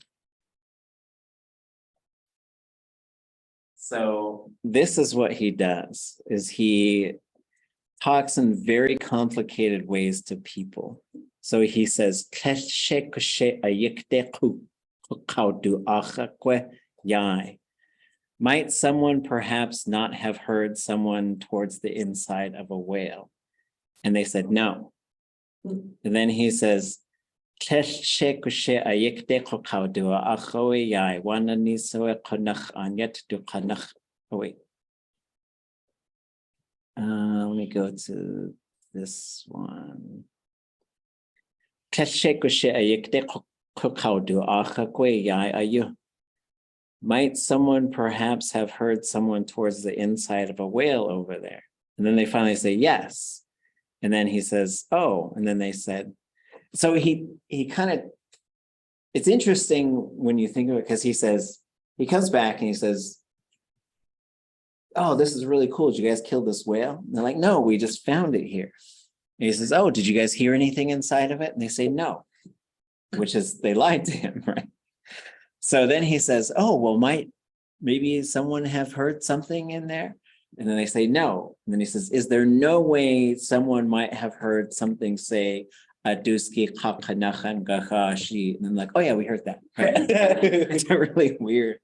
So this is what he does, is he talks in very complicated ways to people. So he says, might someone perhaps not have heard someone towards the inside of a whale? And they said, no. And then he says, oh, wait. Let me go to this one. Might someone perhaps have heard someone towards the inside of a whale over there? And then they finally say yes. And then he says, oh, and then they said, so he kind of, it's interesting when you think of it, because he says, he comes back and he says, oh, this is really cool. Did you guys kill this whale? And they're like, no, we just found it here. And he says, oh, did you guys hear anything inside of it? And they say, no, which is, they lied to him, right? So then he says, oh, well, maybe someone have heard something in there? And then they say, no. And then he says, is there no way someone might have heard something say, Aduski ḳaankageetxʼ? And I'm like, oh yeah, we heard that. Right? It's really weird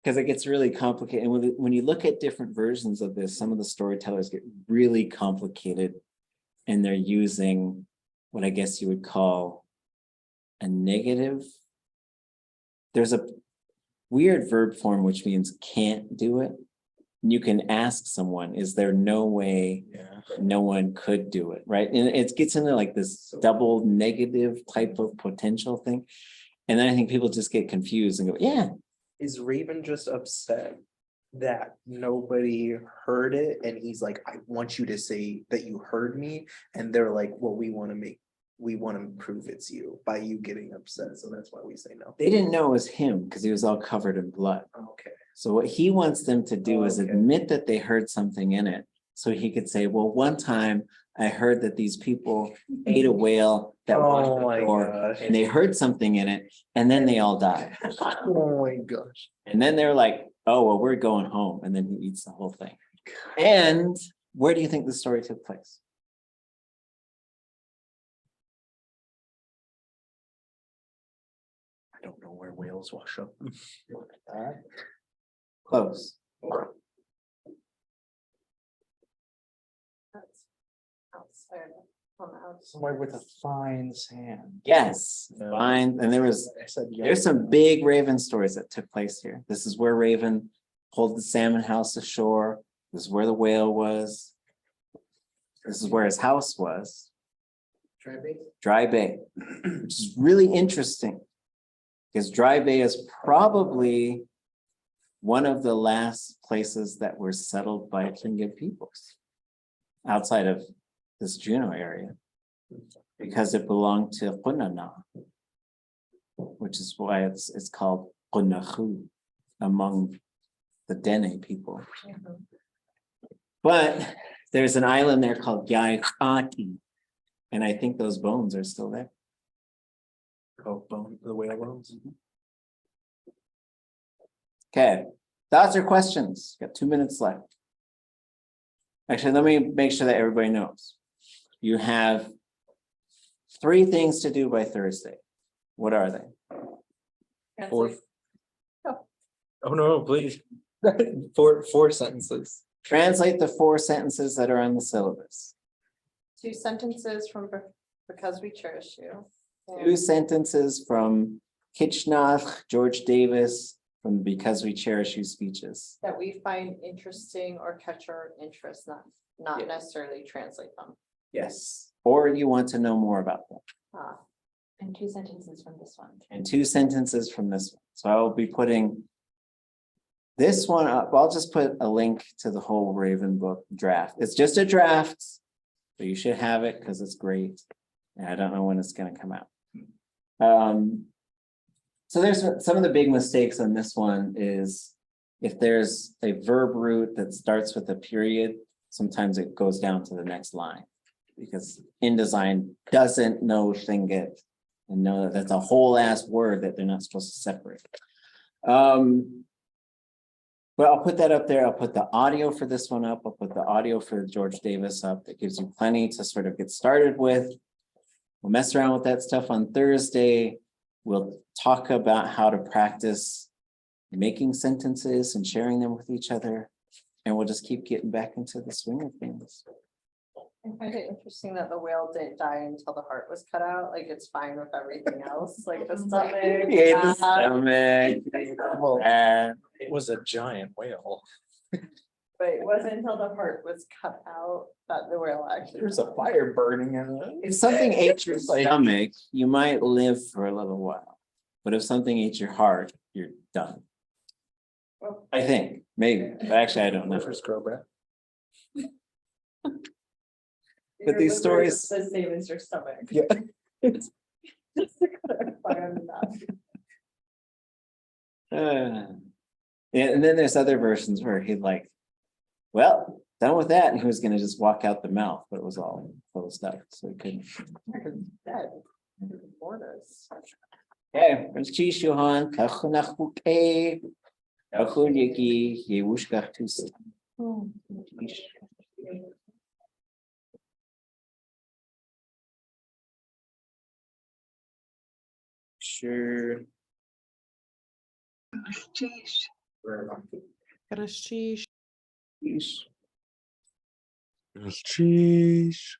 because it gets really complicated. And when you look at different versions of this, some of the storytellers get really complicated and they're using what I guess you would call a negative. There's a weird verb form, which means can't do it. You can ask someone, is there no way no one could do it, right? And it gets into like this double negative type of potential thing. And then I think people just get confused and go, yeah. Is Raven just upset that nobody heard it, and he's like, I want you to say that you heard me, and they're like, well, we want to prove it's you by you getting upset, so that's why we say no. They didn't know it was him because he was all covered in blood. Okay. So what he wants them to do is Okay. admit that they heard something in it. So he could say, well, one time I heard that these people ate a whale that walked Oh my the door gosh. and they heard something in it and then they all died. Oh my gosh. And then they're like, oh, well, we're going home. And then he eats the whole thing. And where do you think the story took place? I don't know where whales wash up. Close. That's outside, on the outside. Somewhere with a fine sand. Yes, Yeah. fine. And I said yes. there's some big Raven stories that took place here. This is where Raven pulled the salmon house ashore. This is where the whale was. This is where his house was. Dry Bay, which is really interesting because Dry Bay is probably one of the last places that were settled by Tlingit peoples outside of this Juneau area because it belonged to Punana, which is why it's called Punnahu among the Dene people. But there's an island there called Yakwx, and I think those bones are still there. Oh, the whale bones. Okay, thoughts or questions? Got 2 minutes left. Actually, let me make sure that everybody knows. You have 3 things to do by Thursday. What are they? Four. Oh no, please. Four sentences. Translate the 4 sentences that are on the syllabus. 2 sentences from Because We Cherish You. 2 sentences from Kichnáalx, George Davis, from Because We Cherish You speeches. That we find interesting or catch our interest, not Yeah. necessarily translate them. Yes. Or you want to know more about them. Ah, And 2 sentences from this one. And 2 sentences from this one. So I will be putting this one up. I'll just put a link to the whole Raven book draft. It's just a draft, but you should have it because it's great. And I don't know when it's going to come out. So there's some of the big mistakes on this one is if there's a verb root that starts with a period, sometimes it goes down to the next line because InDesign doesn't know Tlingit and know that that's a whole ass word that they're not supposed to separate. But I'll put that up there. I'll put the audio for this one up. I'll put the audio for George Davis up. That gives you plenty to sort of get started with. We'll mess around with that stuff on Thursday. We'll talk about how to practice making sentences and sharing them with each other. And we'll just keep getting back into the swing of things. I find it interesting that the whale didn't die until the heart was cut out. Like it's fine with everything else, like the stomach. Yeah, the stomach. Well, it was a giant whale. But it wasn't until the heart was cut out that the whale actually. There's a fire burning in it. If something ate your stomach, you might live for a little while. But if something ate your heart, you're done. I think, maybe, but actually I don't know. First grow breath. But Your these liver stories- is the same as your stomach. Yeah. Just to clarify on that. Yeah, and then there's other versions where he'd like, well, done with that, and he was gonna just walk out the mouth, but it was all closed up, so he couldn't. Dead. Mortis. Okay, let's cheese Johan. Ká'naáḳ Ďakujem, Yakwx tus. Sure. Jeez. Cheese. Cheese.